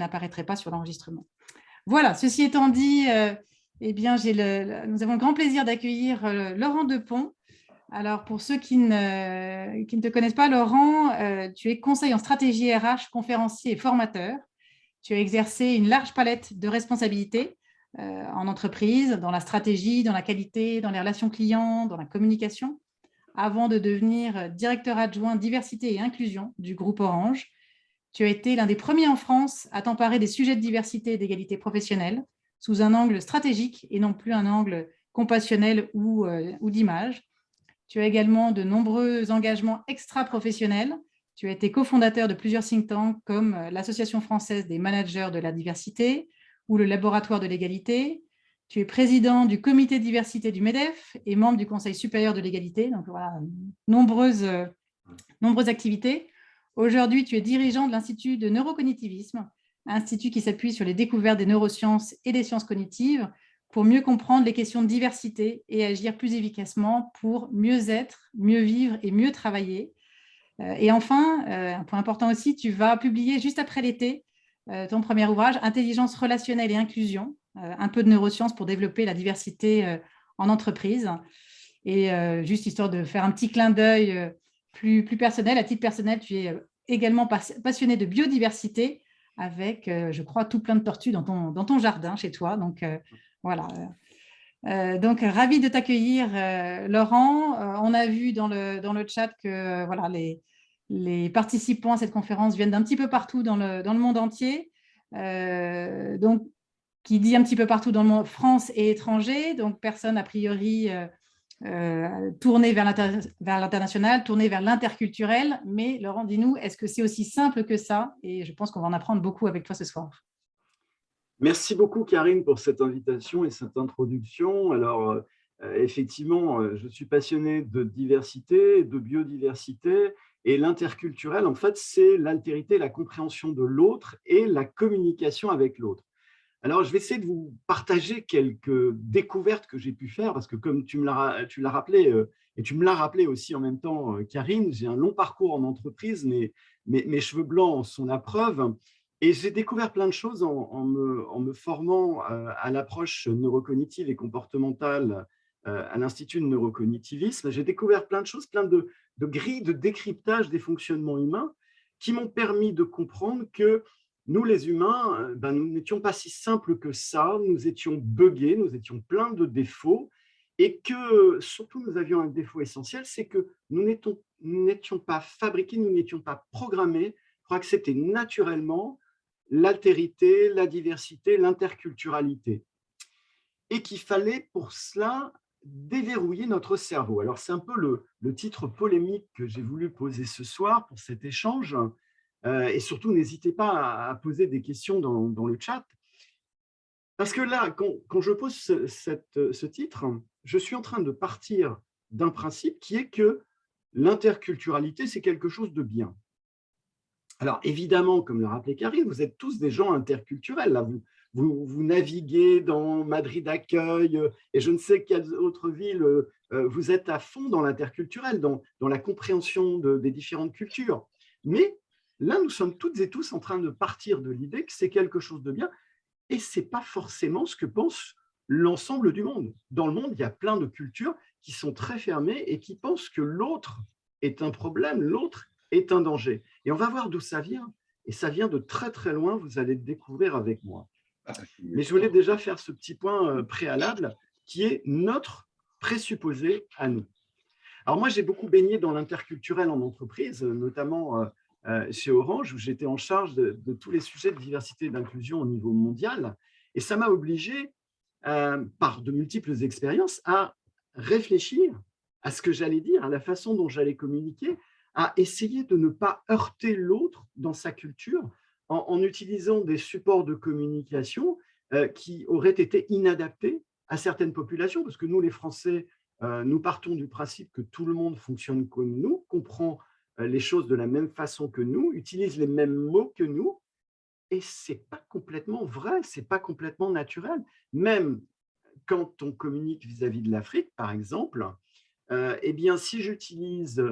n'apparaîtrait pas sur l'enregistrement. Voilà, ceci étant dit, eh bien, nous avons le grand plaisir d'accueillir Laurent Depont. Alors, pour ceux qui ne te connaissent pas, Laurent, tu es conseiller en stratégie RH, conférencier et formateur. Tu as exercé une large palette de responsabilités en entreprise, dans la stratégie, dans la qualité, dans les relations clients, dans la communication, avant de devenir directeur adjoint diversité et inclusion du groupe Orange. Tu as été l'un des premiers en France à t'emparer des sujets de diversité et d'égalité professionnelle sous un angle stratégique et non plus un angle compassionnel ou d'image. Tu as également de nombreux engagements extra-professionnels. Tu as été cofondateur de plusieurs think tanks comme l'Association française des managers de la diversité ou le Laboratoire de l'égalité. Tu es président du comité diversité du MEDEF et membre du Conseil supérieur de l'égalité. Donc voilà, nombreuses activités. Aujourd'hui, tu es dirigeant de l'Institut de neurocognitivisme, institut qui s'appuie sur les découvertes des neurosciences et des sciences cognitives pour mieux comprendre les questions de diversité et agir plus efficacement pour mieux être, mieux vivre et mieux travailler. Et enfin, un point important aussi, tu vas publier juste après l'été ton premier ouvrage, Intelligence relationnelle et inclusion, un peu de neurosciences pour développer la diversité en entreprise. Et juste histoire de faire un petit clin d'œil plus personnel, à titre personnel, tu es également passionné de biodiversité avec, je crois, tout plein de tortues dans ton jardin chez toi. Donc, voilà. Donc, ravi de t'accueillir, Laurent. On a vu dans le chat que voilà, les participants à cette conférence viennent d'un petit peu partout dans le monde entier. Donc, qui dit un petit peu partout dans le monde, France et étranger. Donc, personne, a priori, tourné vers l'international, tourné vers l'interculturel. Mais Laurent, dis-nous, est-ce que c'est aussi simple que ça? Et je pense qu'on va en apprendre beaucoup avec toi ce soir. Merci beaucoup, Karine, pour cette invitation et cette introduction. Alors, effectivement, je suis passionné de diversité, de biodiversité, et l'interculturel, en fait, c'est l'altérité, la compréhension de l'autre et la communication avec l'autre. Alors, je vais essayer de vous partager quelques découvertes que j'ai pu faire, parce que comme tu l'as rappelé, et tu me l'as rappelé aussi en même temps, Karine, j'ai un long parcours en entreprise, mais mes cheveux blancs en sont la preuve. Et j'ai découvert plein de choses en me formant à l'approche neurocognitive et comportementale à l'Institut de neurocognitivisme. J'ai découvert plein de choses, plein de grilles de décryptage des fonctionnements humains qui m'ont permis de comprendre que nous, les humains, nous n'étions pas si simples que ça, nous étions buggés, nous étions pleins de défauts, et que surtout nous avions un défaut essentiel, c'est que nous n'étions pas fabriqués, nous n'étions pas programmés pour accepter naturellement l'altérité, la diversité, l'interculturalité. Et qu'il fallait pour cela déverrouiller notre cerveau. Alors c'est un peu le titre polémique que j'ai voulu poser ce soir pour cet échange. Et surtout, n'hésitez pas à poser des questions dans le chat. Parce que là, quand je pose ce titre, je suis en train de partir d'un principe qui est que l'interculturalité, c'est quelque chose de bien. Alors, évidemment, comme le rappelait Karine, vous êtes tous des gens interculturels. Là. Vous naviguez dans Madrid Accueil et je ne sais quelles autres villes. Vous êtes à fond dans l'interculturel, dans la compréhension des différentes cultures. Mais là, nous sommes toutes et tous en train de partir de l'idée que c'est quelque chose de bien et ce n'est pas forcément ce que pense l'ensemble du monde. Dans le monde, il y a plein de cultures qui sont très fermées et qui pensent que l'autre est un problème, l'autre est un danger. Et on va voir d'où ça vient. Et ça vient de très, très loin, vous allez le découvrir avec moi. Mais je voulais déjà faire ce petit point préalable qui est notre présupposé à nous. Alors moi, j'ai beaucoup baigné dans l'interculturel en entreprise, notamment chez Orange, où j'étais en charge de tous les sujets de diversité et d'inclusion au niveau mondial. Et ça m'a obligé, par de multiples expériences, à réfléchir à ce que j'allais dire, à la façon dont j'allais communiquer, à essayer de ne pas heurter l'autre dans sa culture en utilisant des supports de communication qui auraient été inadaptés à certaines populations, parce que nous, les Français, nous partons du principe que tout le monde fonctionne comme nous, comprend les choses de la même façon que nous, utilise les mêmes mots que nous, et ce n'est pas complètement vrai, ce n'est pas complètement naturel. Même quand on communique vis-à-vis de l'Afrique, par exemple, eh bien, si j'utilise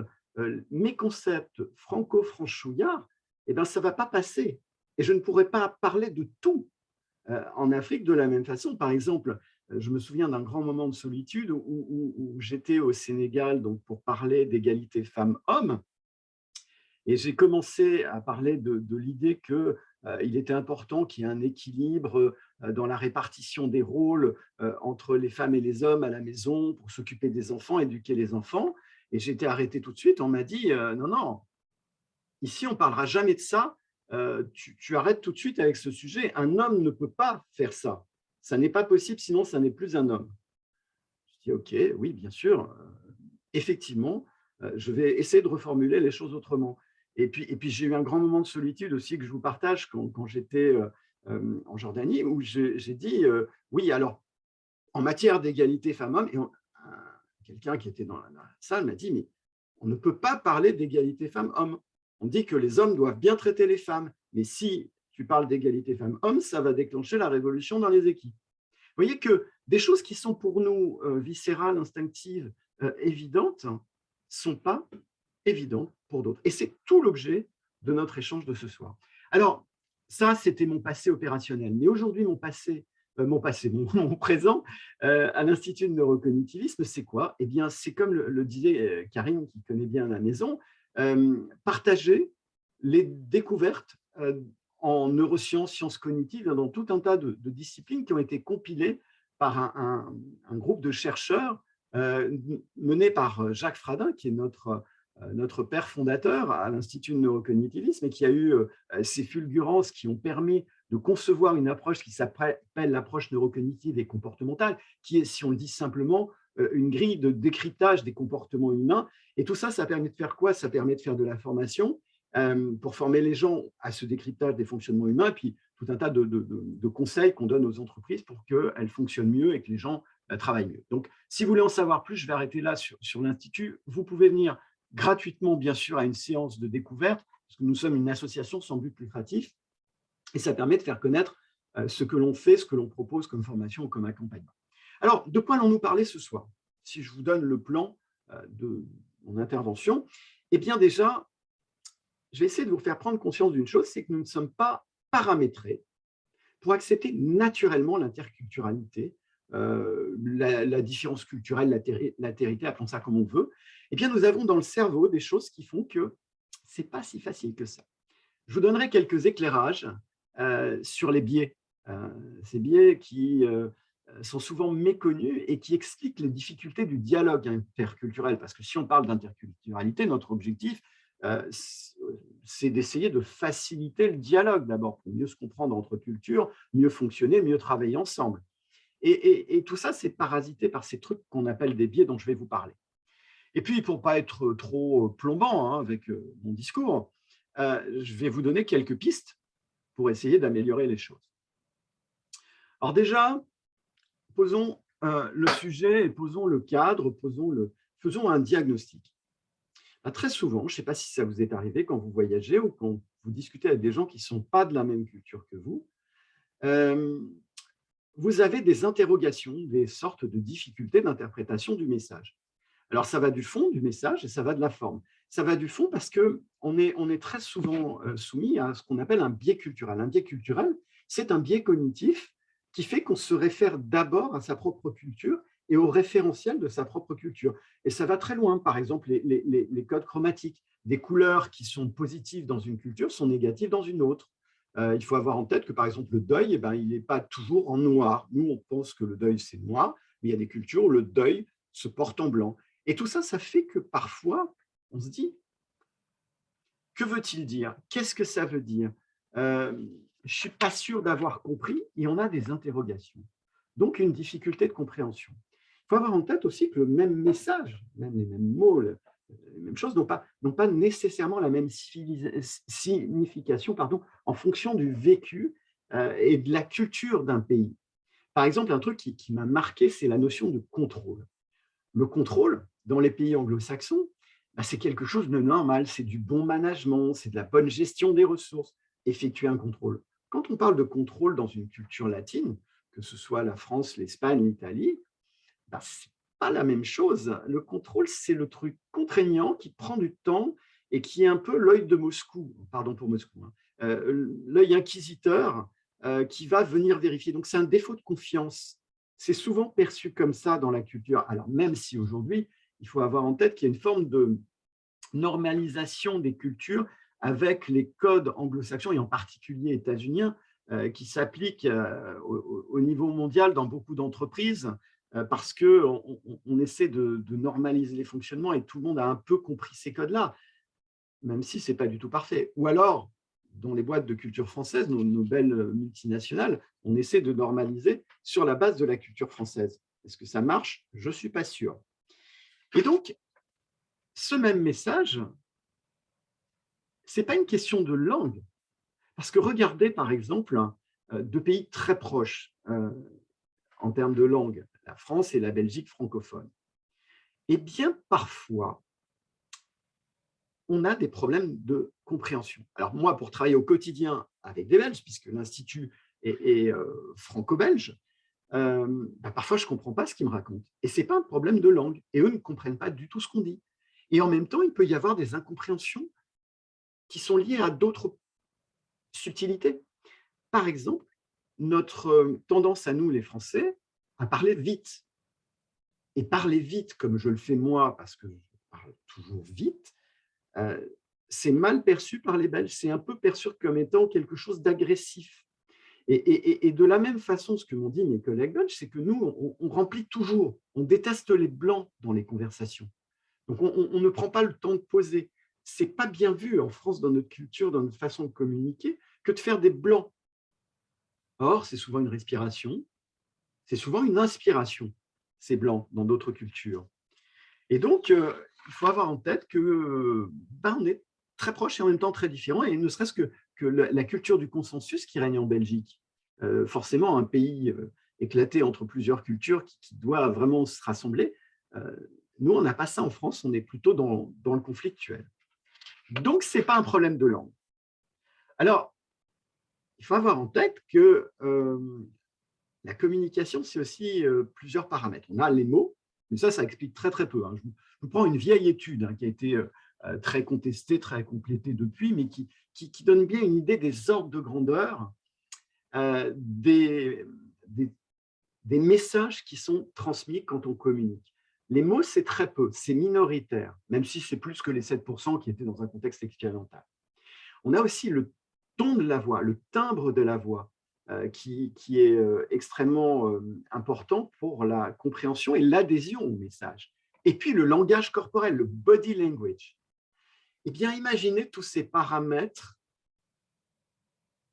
mes concepts franco-franchouillards, eh bien, ça ne va pas passer. et je ne pourrais pas parler de tout en Afrique de la même façon. Par exemple, je me souviens d'un grand moment de solitude où j'étais au Sénégal donc, pour parler d'égalité femmes-hommes. Et j'ai commencé à parler de l'idée qu'il était important qu'il y ait un équilibre dans la répartition des rôles entre les femmes et les hommes à la maison pour s'occuper des enfants, éduquer les enfants. Et j'ai été arrêté tout de suite. On m'a dit non, non, ici, on ne parlera jamais de ça. Tu arrêtes tout de suite avec ce sujet. Un homme ne peut pas faire ça. Ça n'est pas possible, sinon ça n'est plus un homme. Je dis OK, oui, bien sûr. Effectivement, je vais essayer de reformuler les choses autrement. Et puis j'ai eu un grand moment de solitude aussi que je vous partage quand j'étais en Jordanie, où j'ai dit oui, alors en matière d'égalité femmes-hommes, et quelqu'un qui était dans la salle m'a dit, mais on ne peut pas parler d'égalité femmes-hommes. On dit que les hommes doivent bien traiter les femmes, mais si tu parles d'égalité femmes-hommes, ça va déclencher la révolution dans les équipes. Vous voyez que des choses qui sont pour nous viscérales, instinctives, évidentes, ne sont pas évidentes pour d'autres. Et c'est tout l'objet de notre échange de ce soir. Alors, ça, c'était mon passé opérationnel. Mais aujourd'hui, mon présent à l'Institut de neurocognitivisme, c'est quoi? Eh bien, c'est comme le disait Karine, qui connaît bien la maison, partager les découvertes en neurosciences, sciences cognitives, dans tout un tas de disciplines qui ont été compilées par un groupe de chercheurs mené par Jacques Fradin, qui est notre père fondateur à l'Institut de neurocognitivisme et qui a eu ces fulgurances qui ont permis de concevoir une approche qui s'appelle l'approche neurocognitive et comportementale, qui est, si on le dit simplement, une grille de décryptage des comportements humains. Et tout ça, ça permet de faire quoi? Ça permet de faire de la formation pour former les gens à ce décryptage des fonctionnements humains, et puis tout un tas de conseils qu'on donne aux entreprises pour qu'elles fonctionnent mieux et que les gens travaillent mieux. Donc, si vous voulez en savoir plus, je vais arrêter là sur l'Institut. Vous pouvez venir gratuitement, bien sûr, à une séance de découverte, parce que nous sommes une association sans but lucratif, et ça permet de faire connaître ce que l'on fait, ce que l'on propose comme formation ou comme accompagnement. Alors, de quoi allons-nous parler ce soir? Si je vous donne le plan de mon intervention, eh bien déjà, je vais essayer de vous faire prendre conscience d'une chose, c'est que nous ne sommes pas paramétrés pour accepter naturellement l'interculturalité, la différence culturelle, l'altérité, appelons ça comme on veut. Eh bien, nous avons dans le cerveau des choses qui font que ce n'est pas si facile que ça. Je vous donnerai quelques éclairages sur les biais, ces biais qui sont souvent méconnus et qui expliquent les difficultés du dialogue interculturel. Parce que si on parle d'interculturalité, notre objectif, c'est d'essayer de faciliter le dialogue d'abord, pour mieux se comprendre entre cultures, mieux fonctionner, mieux travailler ensemble. Et tout ça, c'est parasité par ces trucs qu'on appelle des biais dont je vais vous parler. Et puis, pour ne pas être trop plombant avec mon discours, je vais vous donner quelques pistes pour essayer d'améliorer les choses. Alors déjà, posons le sujet et posons le cadre, faisons un diagnostic. Très souvent, je ne sais pas si ça vous est arrivé quand vous voyagez ou quand vous discutez avec des gens qui ne sont pas de la même culture que vous, vous avez des interrogations, des sortes de difficultés d'interprétation du message. Alors, ça va du fond du message et ça va de la forme. Ça va du fond parce qu'on est très souvent soumis à ce qu'on appelle un biais culturel. Un biais culturel, c'est un biais cognitif qui fait qu'on se réfère d'abord à sa propre culture et au référentiel de sa propre culture. Et ça va très loin. Par exemple, les codes chromatiques, des couleurs qui sont positives dans une culture sont négatives dans une autre. Il faut avoir en tête que, par exemple, le deuil, il n'est pas toujours en noir. Nous, on pense que le deuil, c'est noir, mais il y a des cultures où le deuil se porte en blanc. Et tout ça, ça fait que parfois, on se dit, que veut-il dire? Qu'est-ce que ça veut dire? Je ne suis pas sûr d'avoir compris et on a des interrogations. Donc, une difficulté de compréhension. Il faut avoir en tête aussi que le même message, même les mêmes mots, les mêmes choses n'ont pas nécessairement la même signification en fonction du vécu et de la culture d'un pays. Par exemple, un truc qui m'a marqué, c'est la notion de contrôle. Le contrôle, dans les pays anglo-saxons, c'est quelque chose de normal, c'est du bon management, c'est de la bonne gestion des ressources, effectuer un contrôle. Quand on parle de contrôle dans une culture latine, que ce soit la France, l'Espagne, l'Italie, ce n'est pas la même chose. Le contrôle, c'est le truc contraignant qui prend du temps et qui est un peu l'œil de Moscou, pardon pour Moscou, l'œil inquisiteur qui va venir vérifier. Donc, c'est un défaut de confiance. C'est souvent perçu comme ça dans la culture. Alors, même si aujourd'hui, il faut avoir en tête qu'il y a une forme de normalisation des cultures avec les codes anglo-saxons et en particulier états-uniens qui s'appliquent au niveau mondial dans beaucoup d'entreprises parce qu'on essaie de normaliser les fonctionnements et tout le monde a un peu compris ces codes-là, même si ce n'est pas du tout parfait. Ou alors, dans les boîtes de culture française, nos belles multinationales, on essaie de normaliser sur la base de la culture française. Est-ce que ça marche? Je ne suis pas sûr. Et donc, ce même message, ce n'est pas une question de langue. Parce que regardez, par exemple, deux pays très proches en termes de langue, la France et la Belgique francophones. Eh bien, parfois, on a des problèmes de compréhension. Alors moi, pour travailler au quotidien avec des Belges, puisque l'Institut est franco-belge, parfois je ne comprends pas ce qu'ils me racontent. Et ce n'est pas un problème de langue. Et eux ne comprennent pas du tout ce qu'on dit. Et en même temps, il peut y avoir des incompréhensions qui sont liées à d'autres subtilités. Par exemple, notre tendance à nous, les Français, à parler vite. Et parler vite, comme je le fais moi, parce que je parle toujours vite, c'est mal perçu par les Belges. C'est un peu perçu comme étant quelque chose d'agressif. Et de la même façon, ce que m'ont dit mes collègues belges, c'est que nous, on remplit toujours. On déteste les blancs dans les conversations. Donc, on ne prend pas le temps de poser. Ce n'est pas bien vu en France, dans notre culture, dans notre façon de communiquer, que de faire des blancs. Or, c'est souvent une respiration, c'est souvent une inspiration, ces blancs, dans d'autres cultures. Et donc, il faut avoir en tête que on est très proches et en même temps très différents, et ne serait-ce que la culture du consensus qui règne en Belgique. Forcément, un pays éclaté entre plusieurs cultures qui doit vraiment se rassembler. Nous, on n'a pas ça en France, on est plutôt dans le conflictuel. Donc, ce n'est pas un problème de langue. Alors, il faut avoir en tête que la communication, c'est aussi plusieurs paramètres. On a les mots, mais ça explique très, très peu. Je vous prends une vieille étude qui a été très contestée, très complétée depuis, mais qui donne bien une idée des ordres de grandeur des messages qui sont transmis quand on communique. Les mots, c'est très peu, c'est minoritaire, même si c'est plus que les 7% qui étaient dans un contexte expérimental. On a aussi le ton de la voix, le timbre de la voix, qui est extrêmement important pour la compréhension et l'adhésion au message. Et puis le langage corporel, le body language. Eh bien, imaginez tous ces paramètres,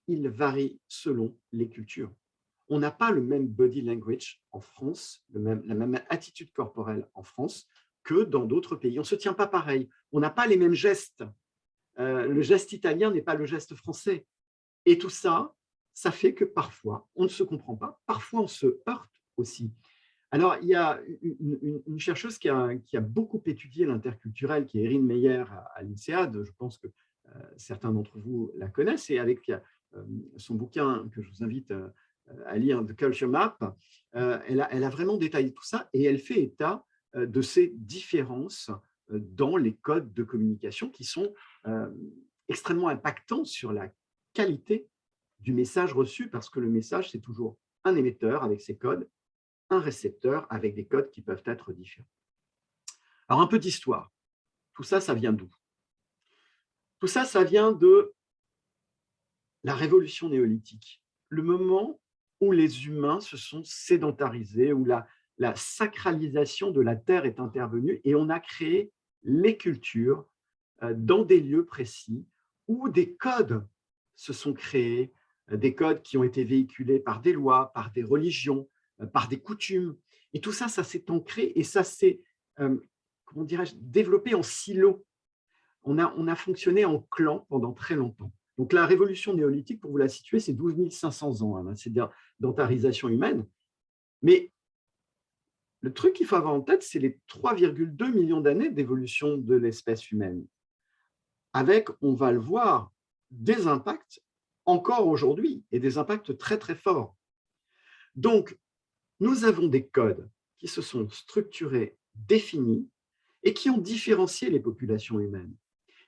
ils varient selon les cultures. On n'a pas le même body language en France, la même attitude corporelle en France que dans d'autres pays. On ne se tient pas pareil. On n'a pas les mêmes gestes. Le geste italien n'est pas le geste français. Et tout ça, ça fait que parfois, on ne se comprend pas. Parfois, on se heurte aussi. Alors, il y a une chercheuse qui a beaucoup étudié l'interculturel, qui est Erin Meyer à l'INSEAD. Je pense que certains d'entre vous la connaissent. Et avec son bouquin que je vous invite à lire, The Culture Map, elle a vraiment détaillé tout ça et elle fait état de ces différences dans les codes de communication qui sont extrêmement impactants sur la qualité du message reçu, parce que le message, c'est toujours un émetteur avec ses codes, un récepteur avec des codes qui peuvent être différents. Alors, un peu d'histoire. Tout ça, ça vient d'où? Tout ça, ça vient de la révolution néolithique, le moment où les humains se sont sédentarisés, où la sacralisation de la terre est intervenue et on a créé les cultures dans des lieux précis où des codes se sont créés, des codes qui ont été véhiculés par des lois, par des religions, par des coutumes. Et tout ça, ça s'est ancré et ça s'est, comment dirais-je, développé en silos. On a fonctionné en clan pendant très longtemps. Donc, la révolution néolithique, pour vous la situer, c'est 12 500 ans, c'est d'entarisation humaine. Mais le truc qu'il faut avoir en tête, c'est les 3,2 millions d'années d'évolution de l'espèce humaine, avec, on va le voir, des impacts encore aujourd'hui, et des impacts très, très forts. Donc, nous avons des codes qui se sont structurés, définis, et qui ont différencié les populations humaines.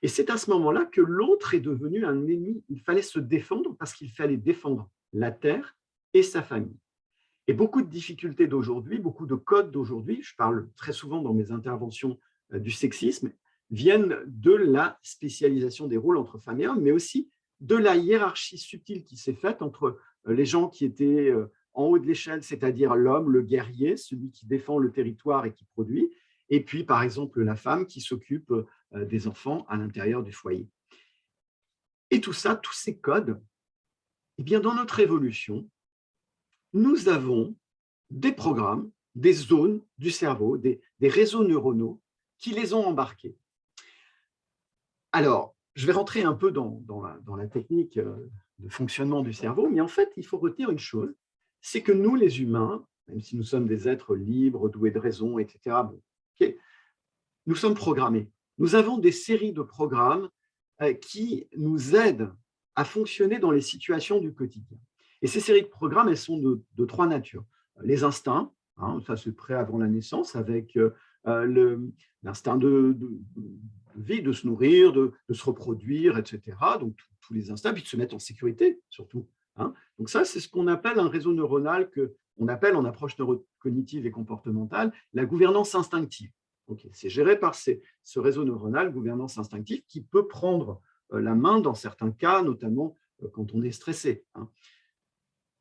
Et c'est à ce moment-là que l'autre est devenu un ennemi. Il fallait se défendre parce qu'il fallait défendre la Terre et sa famille. Et beaucoup de difficultés d'aujourd'hui, beaucoup de codes d'aujourd'hui, je parle très souvent dans mes interventions du sexisme, viennent de la spécialisation des rôles entre femmes et hommes, mais aussi de la hiérarchie subtile qui s'est faite entre les gens qui étaient en haut de l'échelle, c'est-à-dire l'homme, le guerrier, celui qui défend le territoire et qui produit, et puis par exemple la femme qui s'occupe des enfants à l'intérieur du foyer. Et tout ça, tous ces codes, eh bien, dans notre évolution, nous avons des programmes, des zones du cerveau, des réseaux neuronaux qui les ont embarqués. Alors, je vais rentrer un peu dans la technique de fonctionnement du cerveau, mais en fait, il faut retenir une chose, c'est que nous, les humains, même si nous sommes des êtres libres, doués de raison, etc., bon, okay, nous sommes programmés. Nous avons des séries de programmes qui nous aident à fonctionner dans les situations du quotidien. Et ces séries de programmes, elles sont de trois natures. Les instincts, hein, ça c'est prêt avant la naissance, avec l'instinct de vie, de se nourrir, de se reproduire, etc. Donc tous les instincts, puis de se mettre en sécurité surtout. Hein. Donc ça, c'est ce qu'on appelle un réseau neuronal qu'on appelle en approche neurocognitive et comportementale la gouvernance instinctive. Okay. C'est géré par ce réseau neuronal, gouvernance instinctive, qui peut prendre la main dans certains cas, notamment quand on est stressé. Hein.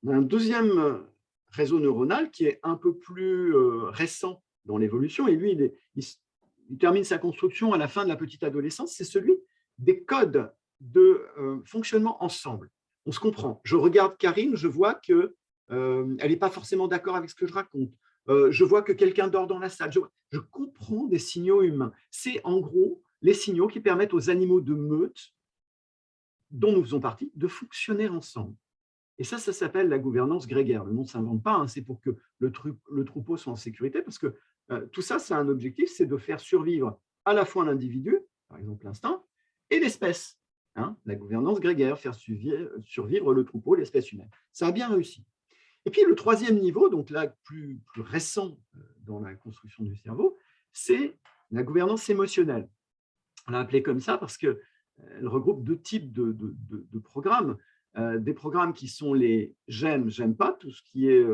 On a un deuxième réseau neuronal qui est un peu plus récent dans l'évolution, et lui, il termine sa construction à la fin de la petite adolescence, c'est celui des codes de fonctionnement ensemble. On se comprend. Je regarde Karine, je vois qu'elle n'est pas forcément d'accord avec ce que je raconte. Je vois que quelqu'un dort dans la salle. Je comprends des signaux humains. C'est en gros les signaux qui permettent aux animaux de meute, dont nous faisons partie, de fonctionner ensemble. Et ça s'appelle la gouvernance grégaire. Le nom ne s'invente pas, hein, c'est pour que le troupeau soit en sécurité, parce que tout ça, c'est un objectif, c'est de faire survivre à la fois l'individu, par exemple l'instinct, et l'espèce. Hein, la gouvernance grégaire, faire survivre le troupeau, l'espèce humaine. Ça a bien réussi. Et puis le troisième niveau, donc là plus récent dans la construction du cerveau, c'est la gouvernance émotionnelle. On l'a appelée comme ça parce qu'elle regroupe deux types de programmes. Des programmes qui sont les j'aime, j'aime pas, tout ce qui est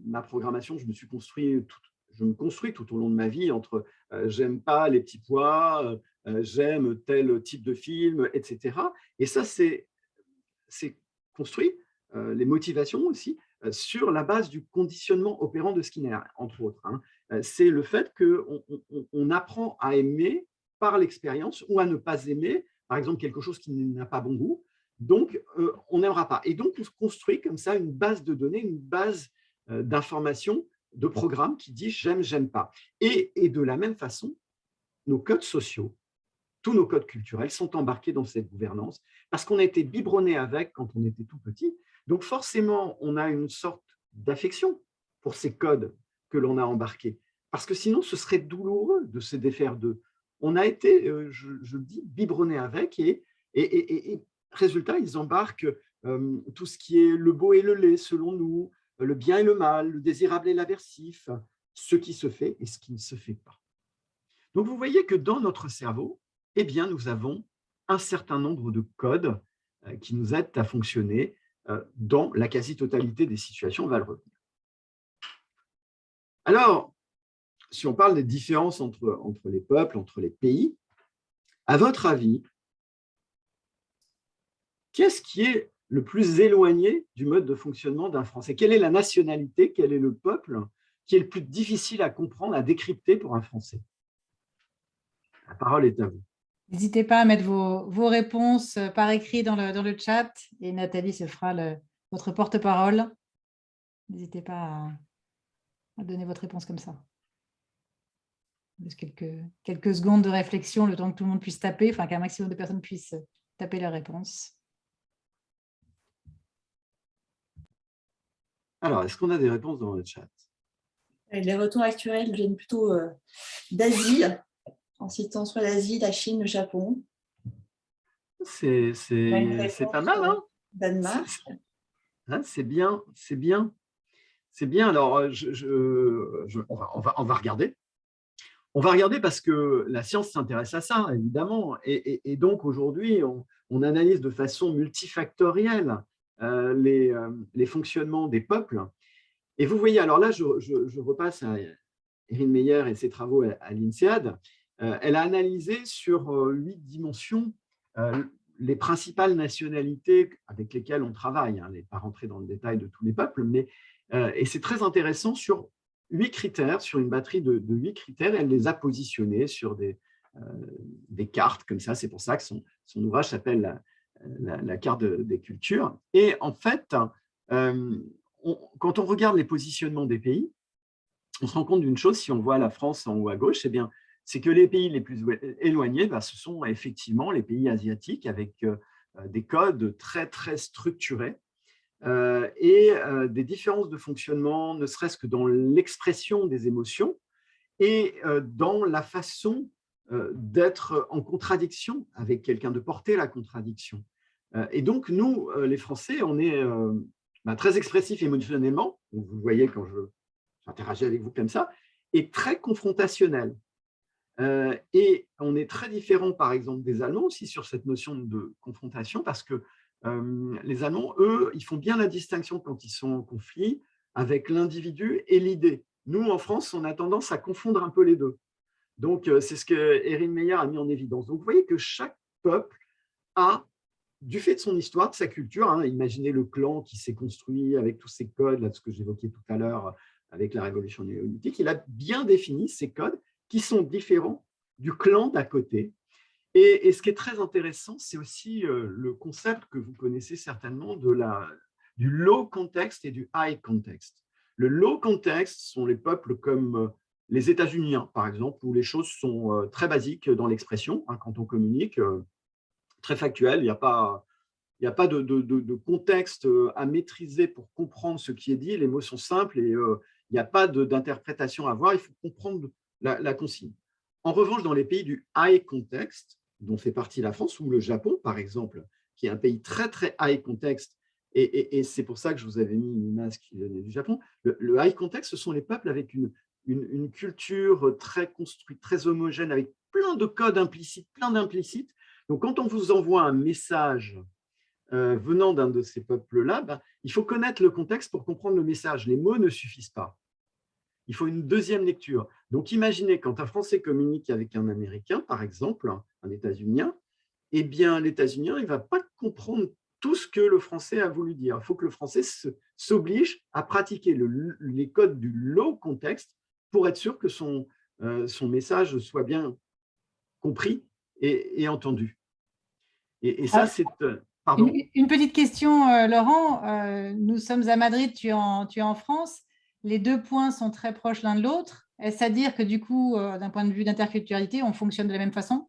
ma programmation, je me construis tout au long de ma vie entre j'aime pas les petits pois, j'aime tel type de film, etc. Et ça, c'est construit, les motivations aussi, sur la base du conditionnement opérant de Skinner, entre autres. Hein. C'est le fait qu'on apprend à aimer par l'expérience ou à ne pas aimer, par exemple, quelque chose qui n'a pas bon goût. Donc, on n'aimera pas. Et donc, on se construit comme ça une base de données, une base d'informations, de programmes qui dit j'aime, j'aime pas. Et de la même façon, nos codes sociaux, tous nos codes culturels sont embarqués dans cette gouvernance parce qu'on a été biberonné avec quand on était tout petit. Donc, forcément, on a une sorte d'affection pour ces codes que l'on a embarqués. Parce que sinon, ce serait douloureux de se défaire d'eux. On a été, je le dis, biberonné avec et résultat, ils embarquent tout ce qui est le beau et le laid, selon nous, le bien et le mal, le désirable et l'aversif, ce qui se fait et ce qui ne se fait pas. Donc, vous voyez que dans notre cerveau, eh bien, nous avons un certain nombre de codes qui nous aident à fonctionner dans la quasi-totalité des situations, on va le retenir. Alors, si on parle des différences entre les peuples, entre les pays, à votre avis, qu'est-ce qui est le plus éloigné du mode de fonctionnement d'un Français? Quelle est la nationalité, quel est le peuple qui est le plus difficile à comprendre, à décrypter pour un Français? La parole est à vous. N'hésitez pas à mettre vos réponses par écrit dans le chat et Nathalie se fera votre porte-parole. N'hésitez pas à donner votre réponse comme ça. Juste quelques secondes de réflexion, le temps que tout le monde puisse taper, enfin qu'un maximum de personnes puissent taper leur réponse. Alors, est-ce qu'on a des réponses dans le chat? Les retours actuels viennent plutôt d'Asie, en citant soit l'Asie, la Chine, le Japon. C'est pas mal, hein? Danemark. C'est bien, c'est bien. C'est bien. Alors, on va regarder. On va regarder parce que la science s'intéresse à ça, évidemment. Et donc, aujourd'hui, on analyse de façon multifactorielle les fonctionnements des peuples. Et vous voyez, alors là, je repasse à Erin Meyer et ses travaux à l'INSEAD. Elle a analysé sur 8 dimensions les principales nationalités avec lesquelles on travaille. Je ne vais pas rentrer dans le détail de tous les peuples, mais et c'est très intéressant sur 8 critères, sur une batterie de 8 critères. Elle les a positionnés sur des cartes comme ça. C'est pour ça que son ouvrage s'appelle la carte des cultures. Et en fait, quand on regarde les positionnements des pays, on se rend compte d'une chose, si on voit la France en haut à gauche, c'est que les pays les plus éloignés, ce sont effectivement les pays asiatiques avec des codes très, très structurés et des différences de fonctionnement, ne serait-ce que dans l'expression des émotions et dans la façon d'être en contradiction avec quelqu'un, de porter la contradiction. Et donc, nous, les Français, on est très expressifs émotionnellement, vous voyez quand j'interagis avec vous comme ça, et très confrontationnel. Et on est très différent, par exemple, des Allemands aussi sur cette notion de confrontation, parce que les Allemands, eux, ils font bien la distinction quand ils sont en conflit avec l'individu et l'idée. Nous, en France, on a tendance à confondre un peu les deux. Donc, c'est ce que Erin Meyer a mis en évidence. Donc, vous voyez que chaque peuple a, du fait de son histoire, de sa culture, imaginez le clan qui s'est construit avec tous ces codes, là, de ce que j'évoquais tout à l'heure avec la révolution néolithique, il a bien défini ces codes qui sont différents du clan d'à côté. Et ce qui est très intéressant, c'est aussi le concept que vous connaissez certainement du low context et du high context. Le low context sont les peuples comme les États-Unis, par exemple, où les choses sont très basiques dans l'expression, quand on communique, très factuel, il n'y a pas de contexte à maîtriser pour comprendre ce qui est dit, les mots sont simples et il n'y a pas d'interprétation à avoir, il faut comprendre la consigne. En revanche, dans les pays du high context, dont fait partie la France ou le Japon, par exemple, qui est un pays très, très high context, et c'est pour ça que je vous avais mis une image qui venait du Japon, le high context, ce sont les peuples avec une culture très construite, très homogène, avec plein de codes implicites, plein d'implicites. Donc, quand on vous envoie un message venant d'un de ces peuples-là, il faut connaître le contexte pour comprendre le message. Les mots ne suffisent pas. Il faut une deuxième lecture. Donc, imaginez quand un Français communique avec un Américain, par exemple, un États-Unien, eh bien, l'États-Unien, il ne va pas comprendre tout ce que le Français a voulu dire. Il faut que le Français s'oblige à pratiquer les codes du low contexte pour être sûr que son message soit bien compris et entendu. Et ça, c'est… Pardon ? Une petite question, Laurent. Nous sommes à Madrid, tu es en France. Les deux points sont très proches l'un de l'autre. Est-ce à dire que du coup, d'un point de vue d'interculturalité, on fonctionne de la même façon ?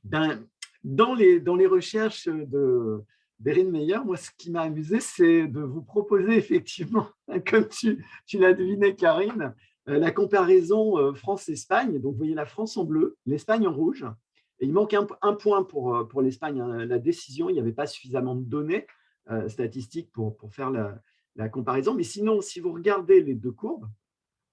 Dans les recherches d'Erin Meyer, moi, ce qui m'a amusé, c'est de vous proposer effectivement, comme tu l'as deviné, Karine, la comparaison France-Espagne. Donc, vous voyez la France en bleu, l'Espagne en rouge. Et il manque un point pour l'Espagne, la décision. Il n'y avait pas suffisamment de données statistiques pour faire la comparaison. Mais sinon, si vous regardez les deux courbes,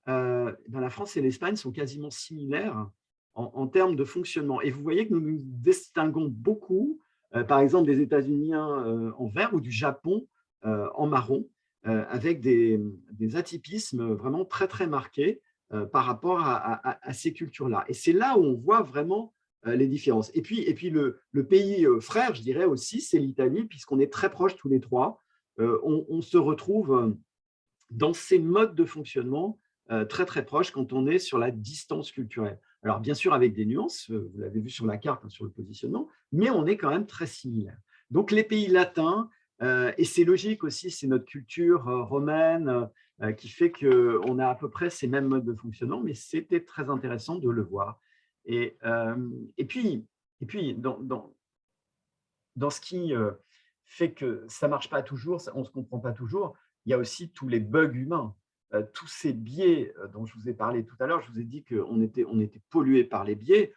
la France et l'Espagne sont quasiment similaires en termes de fonctionnement. Et vous voyez que nous nous distinguons beaucoup, par exemple, des États-Unis en vert ou du Japon en marron, avec des atypismes vraiment très, très marqués par rapport à ces cultures-là. Et c'est là où on voit vraiment les différences. Et puis le pays frère, je dirais aussi, c'est l'Italie, puisqu'on est très proches tous les trois. On se retrouve dans ces modes de fonctionnement très, très proches quand on est sur la distance culturelle. Alors, bien sûr, avec des nuances, vous l'avez vu sur la carte, sur le positionnement, mais on est quand même très similaires. Donc, les pays latins, et c'est logique aussi, c'est notre culture romaine qui fait qu'on a à peu près ces mêmes modes de fonctionnement, mais c'était très intéressant de le voir. Et puis dans ce qui fait que ça ne marche pas toujours, on ne se comprend pas toujours, il y a aussi tous les bugs humains, tous ces biais dont je vous ai parlé tout à l'heure. Je vous ai dit qu'on était pollué par les biais.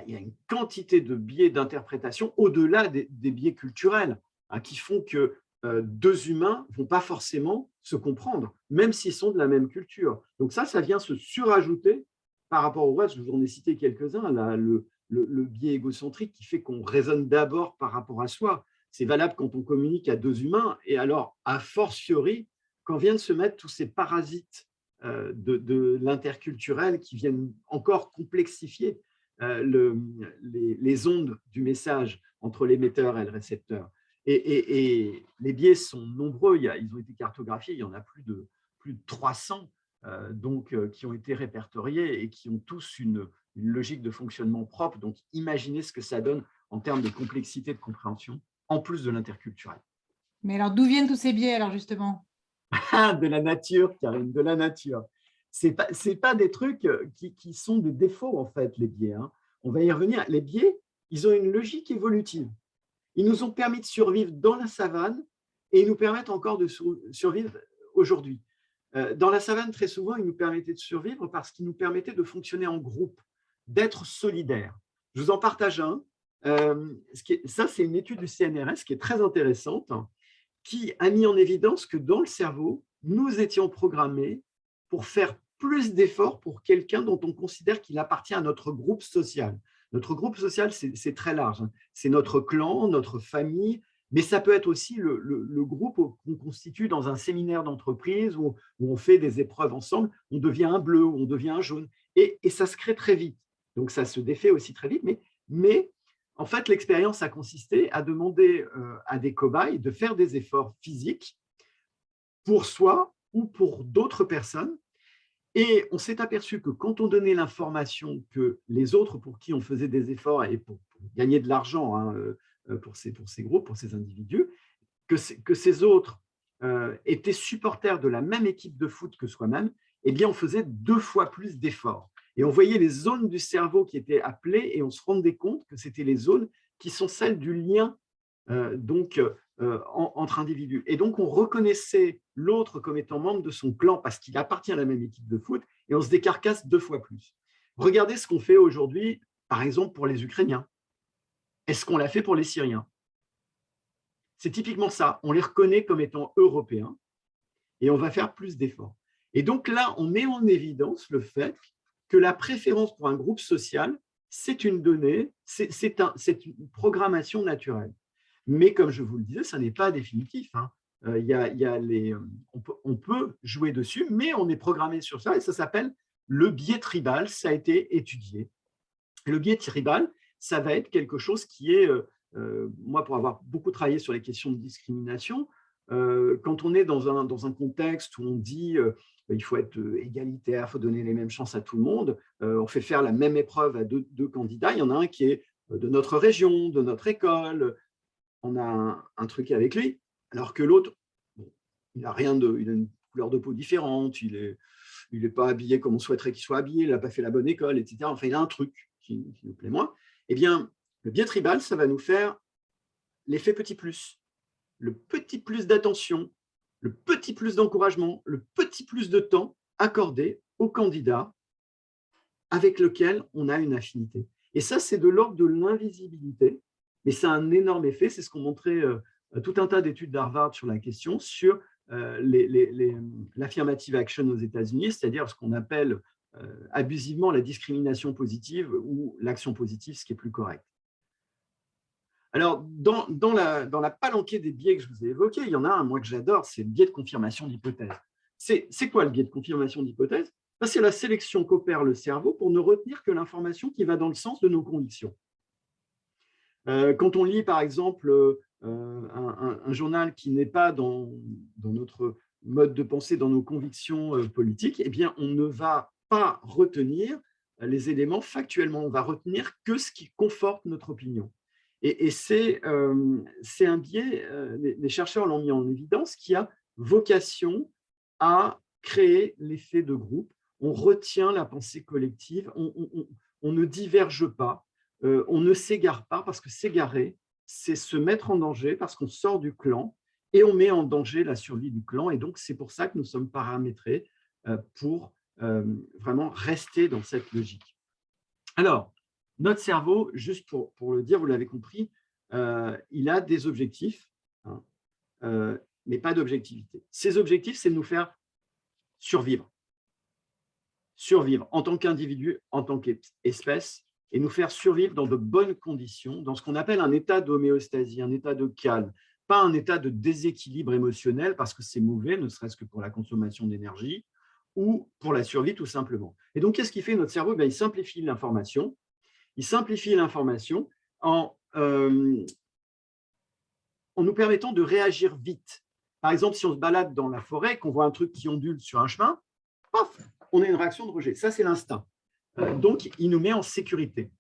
Il y a une quantité de biais d'interprétation au-delà des biais culturels qui font que deux humains ne vont pas forcément se comprendre, même s'ils sont de la même culture. Donc ça vient se surajouter par rapport au reste, je vous en ai cité quelques-uns, le biais égocentrique qui fait qu'on raisonne d'abord par rapport à soi. C'est valable quand on communique à deux humains, et alors, a fortiori, quand viennent se mettre tous ces parasites de l'interculturel qui viennent encore complexifier les ondes du message entre l'émetteur et le récepteur. Et les biais sont nombreux, ils ont été cartographiés, il y en a plus de 300 qui ont été répertoriés et qui ont tous une logique de fonctionnement propre. Donc, imaginez ce que ça donne en termes de complexité de compréhension, en plus de l'interculturel. Mais alors, d'où viennent tous ces biais, alors, justement? De la nature, Karine, de la nature. Ce n'est pas des trucs qui sont des défauts, en fait, les biais. Hein. On va y revenir. Les biais, ils ont une logique évolutive. Ils nous ont permis de survivre dans la savane et ils nous permettent encore de survivre aujourd'hui. Dans la savane, très souvent, ils nous permettaient de survivre parce qu'ils nous permettaient de fonctionner en groupe, d'être solidaires. Je vous en partage un. Ça, c'est une étude du CNRS qui est très intéressante, qui a mis en évidence que dans le cerveau, nous étions programmés pour faire plus d'efforts pour quelqu'un dont on considère qu'il appartient à notre groupe social. Notre groupe social, c'est très large. C'est notre clan, notre famille, mais ça peut être aussi le groupe qu'on constitue dans un séminaire d'entreprise où on fait des épreuves ensemble, on devient un bleu, on devient un jaune, et ça se crée très vite. Donc, ça se défait aussi très vite, mais en fait, l'expérience a consisté à demander à des cobayes de faire des efforts physiques pour soi ou pour d'autres personnes. Et on s'est aperçu que quand on donnait l'information que les autres pour qui on faisait des efforts et pour gagner de l'argent pour ces groupes, pour ces individus, que ces autres étaient supporters de la même équipe de foot que soi-même, eh bien, on faisait 2 fois plus d'efforts. Et on voyait les zones du cerveau qui étaient appelées et on se rendait compte que c'était les zones qui sont celles du lien entre individus. Et donc, on reconnaissait l'autre comme étant membre de son clan parce qu'il appartient à la même équipe de foot et on se décarcasse 2 fois plus. Regardez ce qu'on fait aujourd'hui, par exemple, pour les Ukrainiens. Est-ce qu'on l'a fait pour les Syriens? C'est typiquement ça. On les reconnaît comme étant européens et on va faire plus d'efforts. Et donc là, on met en évidence le fait que la préférence pour un groupe social, c'est une donnée, c'est une programmation naturelle. Mais comme je vous le disais, ça n'est pas définitif. Hein. On peut jouer dessus, mais on est programmé sur ça et ça s'appelle le biais tribal. Ça a été étudié. Le biais tribal, ça va être quelque chose qui est, moi pour avoir beaucoup travaillé sur les questions de discrimination, quand on est dans un contexte où on dit il faut être égalitaire, il faut donner les mêmes chances à tout le monde, on fait faire la même épreuve à deux candidats, il y en a un qui est de notre région, de notre école, on a un truc avec lui, alors que l'autre, bon, il a une couleur de peau différente, il n'est pas habillé comme on souhaiterait qu'il soit habillé, il n'a pas fait la bonne école, etc. Enfin, il a un truc qui nous plaît moins. Eh bien, le biais tribal, ça va nous faire l'effet petit plus. Le petit plus d'attention, le petit plus d'encouragement, le petit plus de temps accordé au candidat avec lequel on a une affinité. Et ça, c'est de l'ordre de l'invisibilité, mais ça a un énorme effet. C'est ce qu'ont montré tout un tas d'études d'Harvard sur la question, sur l'affirmative action aux États-Unis, c'est-à-dire ce qu'on appelle abusivement la discrimination positive ou l'action positive, ce qui est plus correct. Alors, dans la palanquée des biais que je vous ai évoqués, il y en a un, moi, que j'adore, c'est le biais de confirmation d'hypothèse. C'est quoi le biais de confirmation d'hypothèse? C'est la sélection qu'opère le cerveau pour ne retenir que l'information qui va dans le sens de nos convictions. Quand on lit, par exemple, un journal qui n'est pas dans notre mode de pensée, dans nos convictions politiques, eh bien, on ne va pas retenir les éléments factuellement, on va retenir que ce qui conforte notre opinion. Et c'est un biais, les chercheurs l'ont mis en évidence, qui a vocation à créer l'effet de groupe. On retient la pensée collective, on ne diverge pas, on ne s'égare pas, parce que s'égarer, c'est se mettre en danger, parce qu'on sort du clan et on met en danger la survie du clan. Et donc, c'est pour ça que nous sommes paramétrés pour vraiment rester dans cette logique. Alors, notre cerveau, juste pour le dire, vous l'avez compris, il a des objectifs, hein, mais pas d'objectivité. Ces objectifs, c'est de nous faire survivre. survivre en tant qu'individu, en tant qu'espèce, et nous faire survivre dans de bonnes conditions, dans ce qu'on appelle un état d'homéostasie, un état de calme, pas un état de déséquilibre émotionnel, parce que c'est mauvais, ne serait-ce que pour la consommation d'énergie, ou pour la survie tout simplement. Et donc, qu'est-ce qu'il fait notre cerveau? Il simplifie l'information. Il simplifie l'information en nous permettant de réagir vite. Par exemple, si on se balade dans la forêt, qu'on voit un truc qui ondule sur un chemin, paf, on a une réaction de rejet. Ça, c'est l'instinct. Donc, il nous met en sécurité.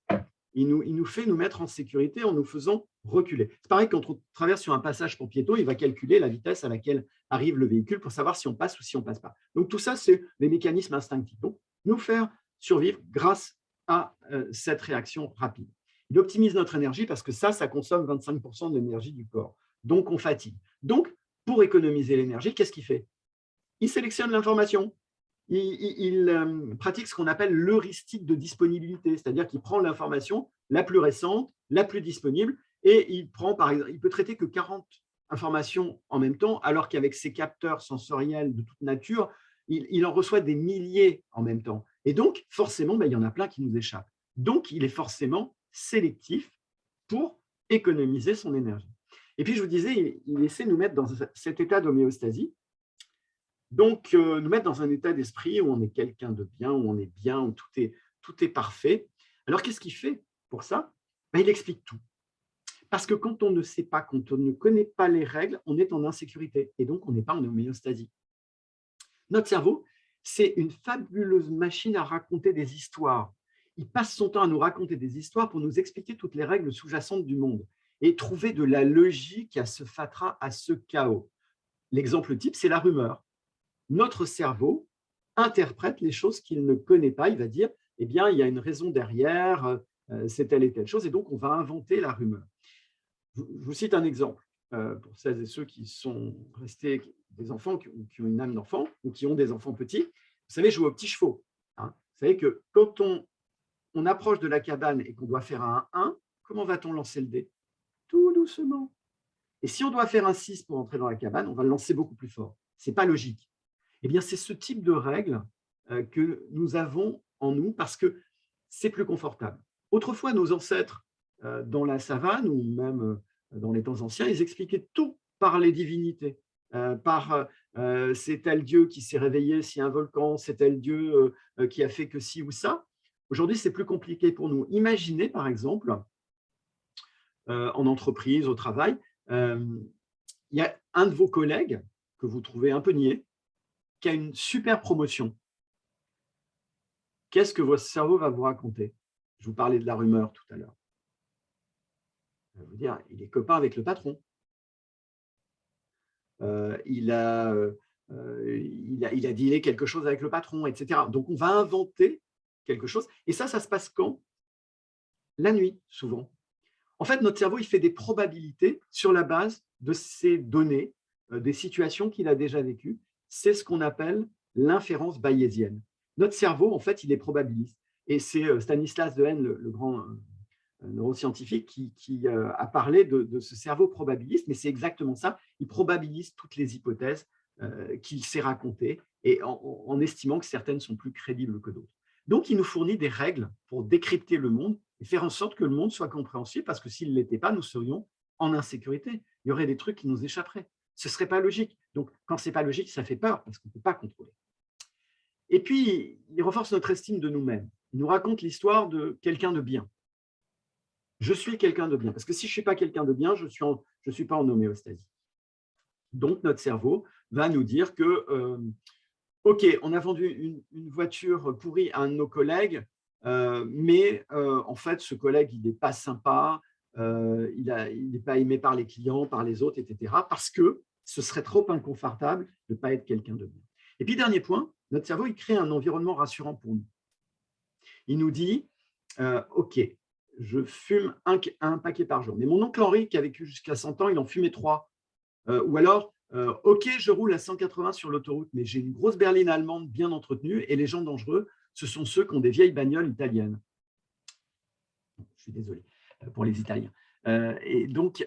Il nous fait nous mettre en sécurité en nous faisant reculer. C'est pareil, quand on traverse sur un passage pour piétons, il va calculer la vitesse à laquelle arrive le véhicule pour savoir si on passe ou si on ne passe pas. Donc, tout ça, c'est des mécanismes instinctifs. Donc, nous faire survivre grâce à cette réaction rapide. Il optimise notre énergie parce que ça consomme 25% de l'énergie du corps. Donc, on fatigue. Donc, pour économiser l'énergie, qu'est-ce qu'il fait? Il sélectionne l'information. Il pratique ce qu'on appelle l'heuristique de disponibilité, c'est-à-dire qu'il prend l'information la plus récente, la plus disponible, et il prend, par exemple, il peut traiter que 40 informations en même temps, alors qu'avec ses capteurs sensoriels de toute nature, il en reçoit des milliers en même temps. Et donc, forcément, il y en a plein qui nous échappent. Donc, il est forcément sélectif pour économiser son énergie. Et puis, je vous disais, il essaie de nous mettre dans cet état d'homéostasie. Donc, nous mettre dans un état d'esprit où on est quelqu'un de bien, où on est bien, où tout est parfait. Alors, qu'est-ce qu'il fait pour ça? Il explique tout. Parce que quand on ne sait pas, quand on ne connaît pas les règles, on est en insécurité et donc on n'est pas en homéostasie. Notre cerveau, c'est une fabuleuse machine à raconter des histoires. Il passe son temps à nous raconter des histoires pour nous expliquer toutes les règles sous-jacentes du monde et trouver de la logique à ce fatras, à ce chaos. L'exemple type, c'est la rumeur. Notre cerveau interprète les choses qu'il ne connaît pas. Il va dire, eh bien, il y a une raison derrière, c'est telle et telle chose, et donc on va inventer la rumeur. Je vous cite un exemple pour celles et ceux qui sont restés des enfants, qui ont une âme d'enfant, ou qui ont des enfants petits. Vous savez, jouer aux petits chevaux. Vous savez que quand on approche de la cabane et qu'on doit faire un 1, comment va-t-on lancer le dé? Tout doucement. Et si on doit faire un 6 pour entrer dans la cabane, on va le lancer beaucoup plus fort. Ce n'est pas logique. Eh bien, c'est ce type de règles que nous avons en nous parce que c'est plus confortable. Autrefois, nos ancêtres dans la savane ou même dans les temps anciens, ils expliquaient tout par les divinités, c'est tel dieu qui s'est réveillé, si un volcan, c'est tel dieu qui a fait que ci ou ça. Aujourd'hui, c'est plus compliqué pour nous. Imaginez, par exemple, en entreprise, au travail, il y a un de vos collègues que vous trouvez un peu niais, qui a une super promotion. Qu'est-ce que votre cerveau va vous raconter? Je vous parlais de la rumeur tout à l'heure. Il va vous dire, il est copain avec le patron. Il a dealé quelque chose avec le patron, etc. Donc, on va inventer quelque chose. Et ça se passe quand? La nuit, souvent. En fait, notre cerveau, il fait des probabilités sur la base de ces données, des situations qu'il a déjà vécues. C'est ce qu'on appelle l'inférence bayésienne. Notre cerveau, en fait, il est probabiliste. Et c'est Stanislas Dehaene, le grand neuroscientifique, qui a parlé de ce cerveau probabiliste, mais c'est exactement ça. Il probabilise toutes les hypothèses qu'il s'est racontées et en estimant que certaines sont plus crédibles que d'autres. Donc, il nous fournit des règles pour décrypter le monde et faire en sorte que le monde soit compréhensible, parce que s'il ne l'était pas, nous serions en insécurité. Il y aurait des trucs qui nous échapperaient. Ce ne serait pas logique. Donc, quand ce n'est pas logique, ça fait peur, parce qu'on ne peut pas contrôler. Et puis, il renforce notre estime de nous-mêmes. Il nous raconte l'histoire de quelqu'un de bien. Je suis quelqu'un de bien, parce que si je ne suis pas quelqu'un de bien, je ne suis pas en homéostasie. Donc, notre cerveau va nous dire que, OK, on a vendu une voiture pourrie à un de nos collègues, mais en fait, ce collègue, il n'est pas sympa, il n'est pas aimé par les clients, par les autres, etc. Parce que ce serait trop inconfortable de ne pas être quelqu'un de bien. Et puis, dernier point, notre cerveau, il crée un environnement rassurant pour nous. Il nous dit, OK, je fume un paquet par jour. Mais mon oncle Henri, qui a vécu jusqu'à 100 ans, il en fumait 3. Ou alors, OK, je roule à 180 sur l'autoroute, mais j'ai une grosse berline allemande bien entretenue et les gens dangereux, ce sont ceux qui ont des vieilles bagnoles italiennes. Je suis désolé pour les Italiens. Et donc,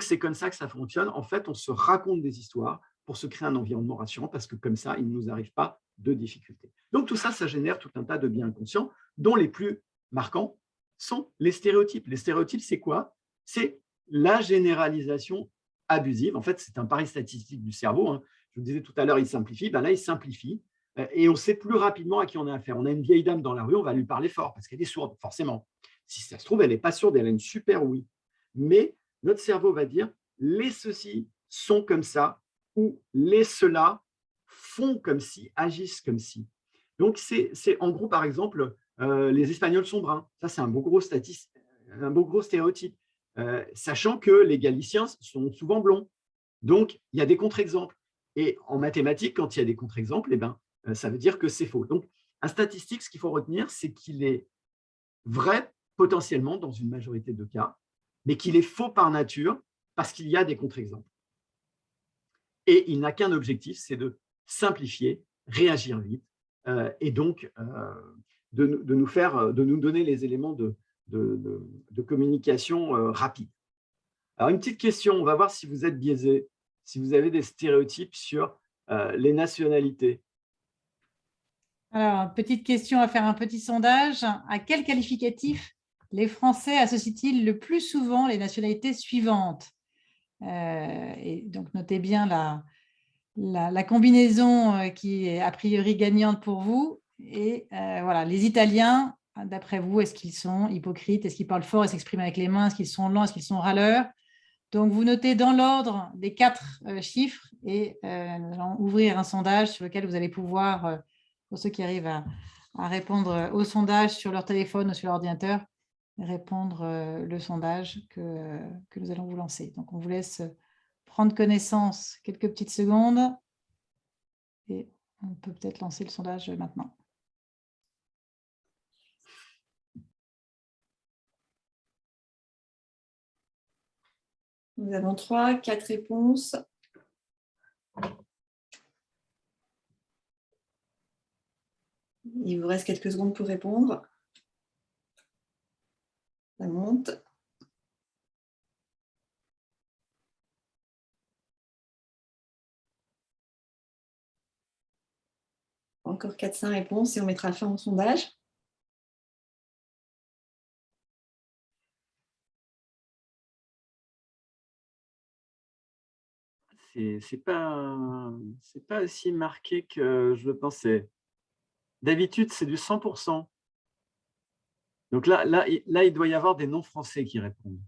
c'est comme ça que ça fonctionne. En fait, on se raconte des histoires pour se créer un environnement rassurant parce que comme ça, il ne nous arrive pas de difficulté. Donc, tout ça, ça génère tout un tas de biais inconscients, dont les plus marquants sont les stéréotypes. Les stéréotypes, c'est quoi? C'est la généralisation abusive. En fait, c'est un pari statistique du cerveau. Hein. Je vous disais tout à l'heure, il simplifie. Ben là, il simplifie et on sait plus rapidement à qui on a affaire. On a une vieille dame dans la rue, on va lui parler fort parce qu'elle est sourde, forcément. Si ça se trouve, elle n'est pas sourde, elle a une super ouïe. Mais notre cerveau va dire les ceux-ci sont comme ça ou les ceux-là font comme si, agissent comme si. Donc, c'est en gros, par exemple, les Espagnols sont bruns. Ça, c'est un beau gros stéréotype. Sachant que les Galiciens sont souvent blonds. Donc, il y a des contre-exemples. Et en mathématiques, quand il y a des contre-exemples, eh ben, ça veut dire que c'est faux. Donc, un statistique, ce qu'il faut retenir, c'est qu'il est vrai potentiellement dans une majorité de cas, mais qu'il est faux par nature parce qu'il y a des contre-exemples. Et il n'a qu'un objectif, c'est de simplifier, réagir vite, et donc de nous donner les éléments de communication rapide. Alors, une petite question, on va voir si vous êtes biaisé, si vous avez des stéréotypes sur les nationalités. Alors, petite question à faire un petit sondage. À quel qualificatif les Français associent-ils le plus souvent les nationalités suivantes? Et donc, notez bien la combinaison qui est a priori gagnante pour vous. Et voilà, les Italiens, d'après vous, est-ce qu'ils sont hypocrites? Est-ce qu'ils parlent fort et s'expriment avec les mains? Est-ce qu'ils sont lents? Est-ce qu'ils sont râleurs? Donc, vous notez dans l'ordre des 4 chiffres et nous allons ouvrir un sondage sur lequel vous allez pouvoir, pour ceux qui arrivent à répondre au sondage sur leur téléphone ou sur l'ordinateur, répondre le sondage que nous allons vous lancer. Donc, on vous laisse prendre connaissance quelques petites secondes et on peut peut-être lancer le sondage maintenant. Nous avons 4 réponses. Il vous reste quelques secondes pour répondre. Ça monte. Encore 4-5 réponses et on mettra fin au sondage. C'est pas aussi marqué que je le pensais. D'habitude, c'est du 100%. Donc là, il doit y avoir des non-français qui répondent.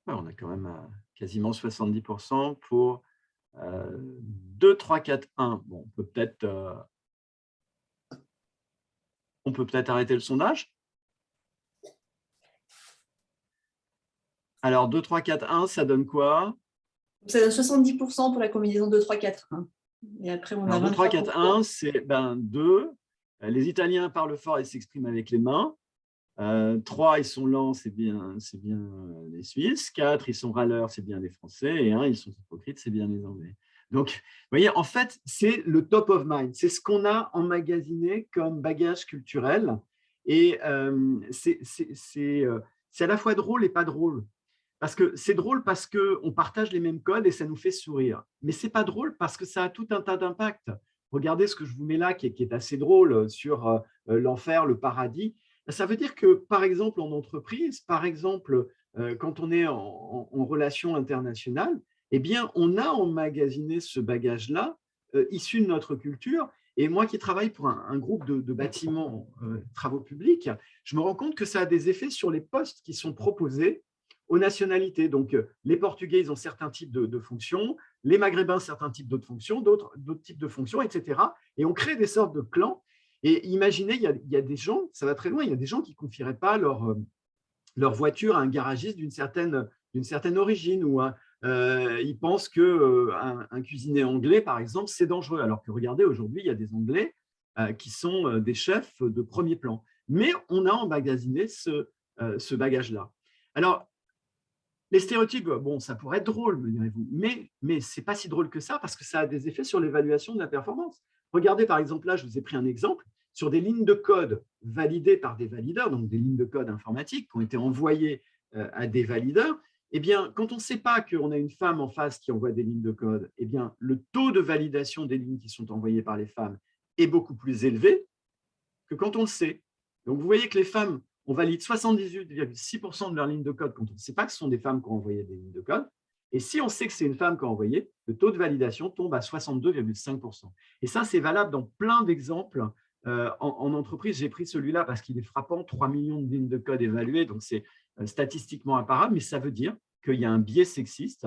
Ouais, on a quand même quasiment 70% pour 2, 3, 4, 1. Bon, on peut peut-être arrêter le sondage. Alors, 2, 3, 4, 1, ça donne quoi? Ça donne 70% pour la combinaison 2, 3, 4, 1. Et après, on a 2, 3, 4, 1, c'est 2. Les Italiens parlent fort et s'expriment avec les mains. 3, ils sont lents, c'est bien les Suisses. 4, ils sont râleurs, c'est bien les Français. Et 1, ils sont hypocrites, c'est bien les Anglais. Donc, vous voyez, en fait, c'est le top of mind. C'est ce qu'on a emmagasiné comme bagage culturel. Et c'est à la fois drôle et pas drôle. Parce que c'est drôle parce qu'on partage les mêmes codes et ça nous fait sourire. Mais ce n'est pas drôle parce que ça a tout un tas d'impacts. Regardez ce que je vous mets là, qui est assez drôle sur l'enfer, le paradis. Ça veut dire que, par exemple, en entreprise, par exemple, quand on est en relation internationale, eh bien, on a emmagasiné ce bagage-là, issu de notre culture. Et moi qui travaille pour un groupe de bâtiments, travaux publics, je me rends compte que ça a des effets sur les postes qui sont proposés aux nationalités. Donc, les Portugais, ils ont certains types de fonctions, les Maghrébins, certains types d'autres fonctions, d'autres types de fonctions, etc. Et on crée des sortes de clans. Et imaginez, il y a des gens, ça va très loin, il y a des gens qui ne confieraient pas leur voiture à un garagiste d'une certaine origine, ou ils pensent qu'un cuisinier anglais, par exemple, c'est dangereux. Alors que regardez, aujourd'hui, il y a des Anglais qui sont des chefs de premier plan. Mais on a emmagasiné ce bagage-là. Alors, les stéréotypes, bon, ça pourrait être drôle, me direz-vous, mais ce n'est pas si drôle que ça parce que ça a des effets sur l'évaluation de la performance. Regardez, par exemple, là, je vous ai pris un exemple sur des lignes de code validées par des valideurs, donc des lignes de code informatiques qui ont été envoyées à des valideurs, eh bien, quand on ne sait pas qu'on a une femme en face qui envoie des lignes de code, eh bien, le taux de validation des lignes qui sont envoyées par les femmes est beaucoup plus élevé que quand on le sait. Donc, vous voyez que les femmes, on valide 78,6% de leurs lignes de code quand on ne sait pas que ce sont des femmes qui ont envoyé des lignes de code. Et si on sait que c'est une femme qui a envoyé, le taux de validation tombe à 62,5%. Et ça, c'est valable dans plein d'exemples. En entreprise, j'ai pris celui-là parce qu'il est frappant, 3 millions de lignes de code évaluées, donc c'est statistiquement imparable, mais ça veut dire qu'il y a un biais sexiste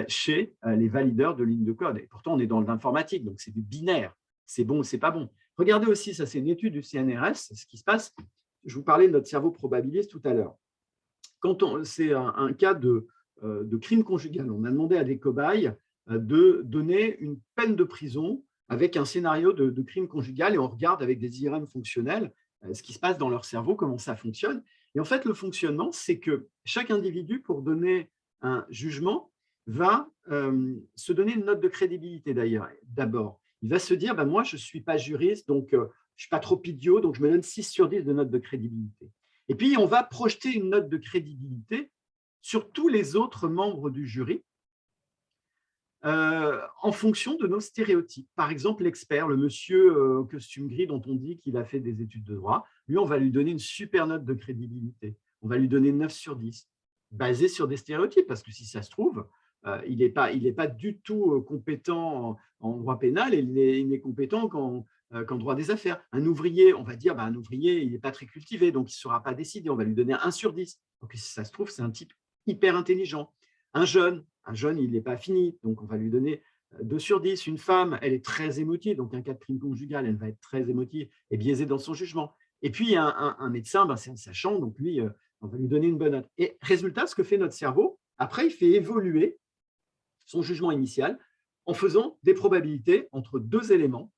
chez les valideurs de lignes de code. Et pourtant, on est dans l'informatique, donc c'est du binaire. C'est bon ou c'est pas bon. Regardez aussi, ça c'est une étude du CNRS, ce qui se passe. Je vous parlais de notre cerveau probabiliste tout à l'heure. C'est un cas de crime conjugal. On a demandé à des cobayes de donner une peine de prison avec un scénario de crime conjugal et on regarde avec des IRM fonctionnels ce qui se passe dans leur cerveau, comment ça fonctionne. Et en fait, le fonctionnement, c'est que chaque individu, pour donner un jugement, va se donner une note de crédibilité d'ailleurs. D'abord, il va se dire, ben, moi, je ne suis pas juriste, donc je ne suis pas trop idiot, donc je me donne 6 sur 10 de note de crédibilité. Et puis, on va projeter une note de crédibilité sur tous les autres membres du jury en fonction de nos stéréotypes. Par exemple, l'expert, le monsieur au costume gris dont on dit qu'il a fait des études de droit, lui, on va lui donner une super note de crédibilité. On va lui donner 9 sur 10, basé sur des stéréotypes, parce que si ça se trouve, il n'est pas du tout compétent en droit pénal, et il n'est compétent qu'en droit des affaires. Un ouvrier, on va dire, un ouvrier, il n'est pas très cultivé, donc il ne saura pas décider, on va lui donner 1 sur 10. Donc si ça se trouve, c'est un type hyper intelligent. Un jeune, il n'est pas fini, donc on va lui donner 2 sur 10. Une femme, elle est très émotive, donc un cas de crime conjugal, elle va être très émotive et biaisée dans son jugement. Et puis un médecin, c'est un sachant, donc lui, on va lui donner une bonne note. Et résultat, ce que fait notre cerveau, après, il fait évoluer son jugement initial en faisant des probabilités entre 2 éléments,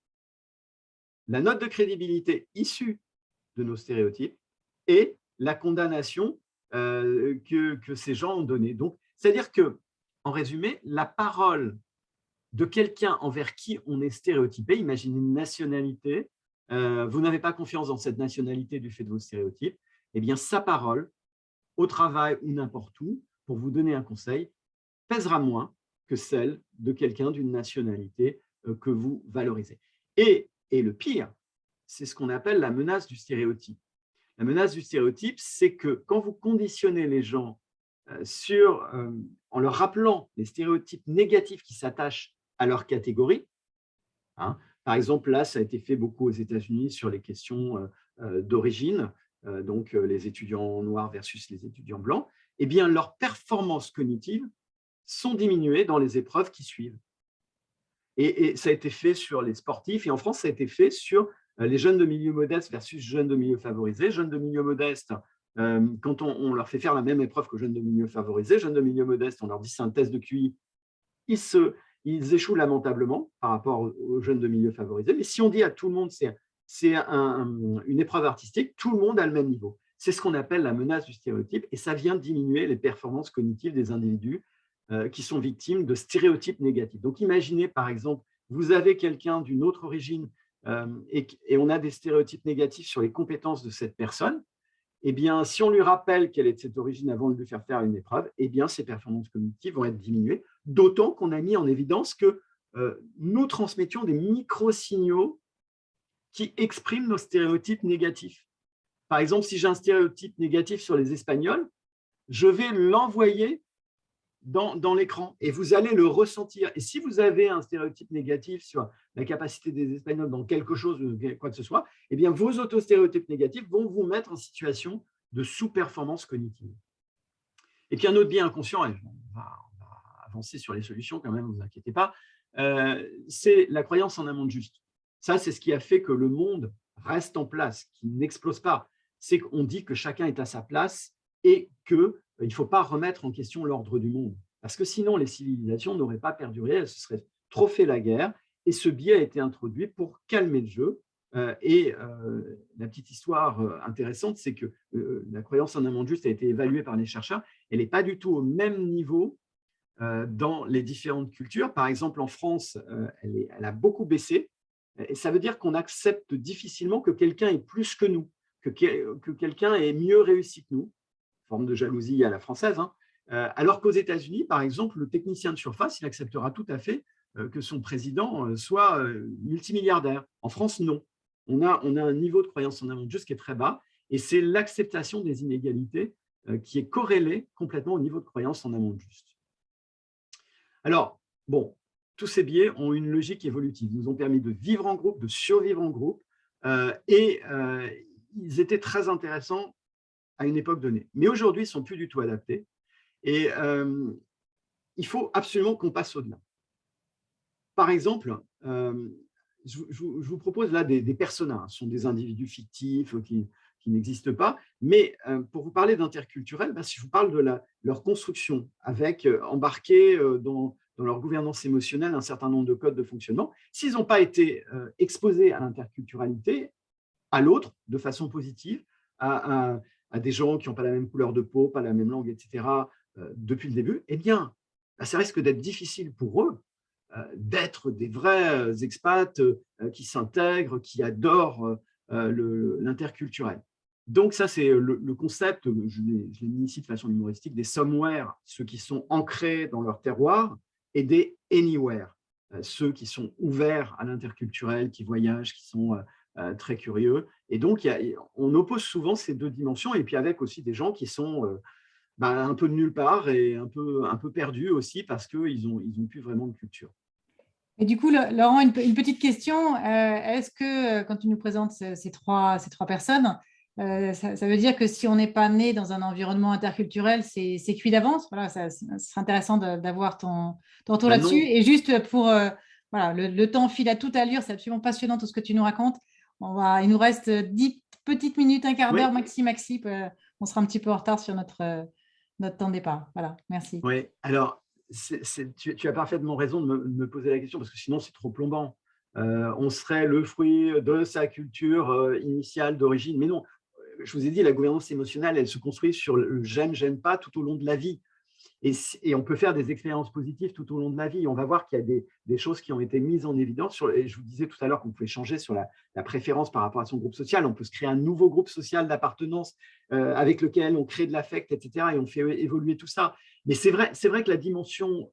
la note de crédibilité issue de nos stéréotypes et la condamnation que ces gens ont donnée. Donc, c'est-à-dire que, en résumé, la parole de quelqu'un envers qui on est stéréotypé, imaginez une nationalité, vous n'avez pas confiance dans cette nationalité du fait de vos stéréotypes, eh bien, sa parole, au travail ou n'importe où, pour vous donner un conseil, pèsera moins que celle de quelqu'un d'une nationalité que vous valorisez. Et le pire, c'est ce qu'on appelle la menace du stéréotype. La menace du stéréotype, c'est que quand vous conditionnez les gens en leur rappelant les stéréotypes négatifs qui s'attachent à leur catégorie, hein, par exemple, là, ça a été fait beaucoup aux États-Unis sur les questions d'origine, donc les étudiants noirs versus les étudiants blancs, eh bien, leurs performances cognitives sont diminuées dans les épreuves qui suivent. Et ça a été fait sur les sportifs, et en France, ça a été fait sur les jeunes de milieu modeste versus jeunes de milieu favorisé. Jeunes de milieu modeste, quand on leur fait faire la même épreuve que jeunes de milieu favorisé, jeunes de milieu modeste, on leur dit c'est un test de QI, ils échouent lamentablement par rapport aux jeunes de milieu favorisé. Mais si on dit à tout le monde c'est une épreuve artistique, tout le monde a le même niveau. C'est ce qu'on appelle la menace du stéréotype, et ça vient diminuer les performances cognitives des individus qui sont victimes de stéréotypes négatifs. Donc, imaginez, par exemple, vous avez quelqu'un d'une autre origine et on a des stéréotypes négatifs sur les compétences de cette personne. Eh bien, si on lui rappelle qu'elle est de cette origine avant de lui faire faire une épreuve, eh bien, ses performances cognitives vont être diminuées, d'autant qu'on a mis en évidence que nous transmettions des micro-signaux qui expriment nos stéréotypes négatifs. Par exemple, si j'ai un stéréotype négatif sur les Espagnols, je vais l'envoyer dans l'écran et vous allez le ressentir. Et si vous avez un stéréotype négatif sur la capacité des Espagnols dans quelque chose, quoi que ce soit, eh bien, vos autostéréotypes négatifs vont vous mettre en situation de sous-performance cognitive. Et puis, un autre biais inconscient, et on va avancer sur les solutions quand même, ne vous inquiétez pas, c'est la croyance en un monde juste. Ça, c'est ce qui a fait que le monde reste en place, qu'il n'explose pas. C'est qu'on dit que chacun est à sa place et qu'il ne faut pas remettre en question l'ordre du monde. Parce que sinon, les civilisations n'auraient pas perduré, elles se seraient trop fait la guerre. Et ce biais a été introduit pour calmer le jeu. La petite histoire intéressante, c'est que la croyance en un monde juste a été évaluée par les chercheurs. Elle n'est pas du tout au même niveau dans les différentes cultures. Par exemple, en France, elle a beaucoup baissé. Et ça veut dire qu'on accepte difficilement que quelqu'un est plus que nous, que quelqu'un est mieux réussi que nous, forme de jalousie à la française, hein. Alors qu'aux États-Unis, par exemple, le technicien de surface, il acceptera tout à fait que son président soit multimilliardaire. En France, non. On a un niveau de croyance en amont juste qui est très bas, et c'est l'acceptation des inégalités qui est corrélée complètement au niveau de croyance en amont juste. Alors, bon, tous ces biais ont une logique évolutive. Ils nous ont permis de vivre en groupe, de survivre en groupe, et ils étaient très intéressants à une époque donnée. Mais aujourd'hui, ils ne sont plus du tout adaptés. Et il faut absolument qu'on passe au-delà. Par exemple, je vous propose là des personas. Ce sont des individus fictifs qui n'existent pas. Mais pour vous parler d'interculturel, si je vous parle de leur construction, avec embarqué dans leur gouvernance émotionnelle un certain nombre de codes de fonctionnement, s'ils n'ont pas été exposés à l'interculturalité, à l'autre, de façon positive, à des gens qui n'ont pas la même couleur de peau, pas la même langue, etc., depuis le début, eh bien, ça risque d'être difficile pour eux d'être des vrais expats qui s'intègrent, qui adorent l'interculturel. Donc ça, c'est le concept, je l'ai mis ici de façon humoristique, des somewhere, ceux qui sont ancrés dans leur terroir, et des anywhere, ceux qui sont ouverts à l'interculturel, qui voyagent, qui sont très curieux. Et donc, on oppose souvent ces deux dimensions, et puis avec aussi des gens qui sont un peu de nulle part et un peu perdus aussi parce qu'ils ont plus vraiment de culture. Et du coup, Laurent, une petite question. Est-ce que quand tu nous présentes ces trois personnes, ça veut dire que si on n'est pas né dans un environnement interculturel, c'est cuit d'avance? Voilà, ça serait intéressant d'avoir ton retour là-dessus. Et juste pour… voilà, le temps file à toute allure. C'est absolument passionnant tout ce que tu nous racontes. Il nous reste 10 petites minutes, un quart d'heure, maxi. On sera un petit peu en retard sur notre temps de départ. Voilà, merci. Oui, alors… tu as parfaitement raison de me poser la question parce que sinon c'est trop plombant. On serait le fruit de sa culture initiale d'origine. Mais non, je vous ai dit, la gouvernance émotionnelle, elle se construit sur le j'aime pas tout au long de la vie. Et on peut faire des expériences positives tout au long de la vie. On va voir qu'il y a des choses qui ont été mises en évidence. Et je vous disais tout à l'heure qu'on pouvait changer sur la préférence par rapport à son groupe social. On peut se créer un nouveau groupe social d'appartenance avec lequel on crée de l'affect, etc. Et on fait évoluer tout ça. Mais c'est vrai que la dimension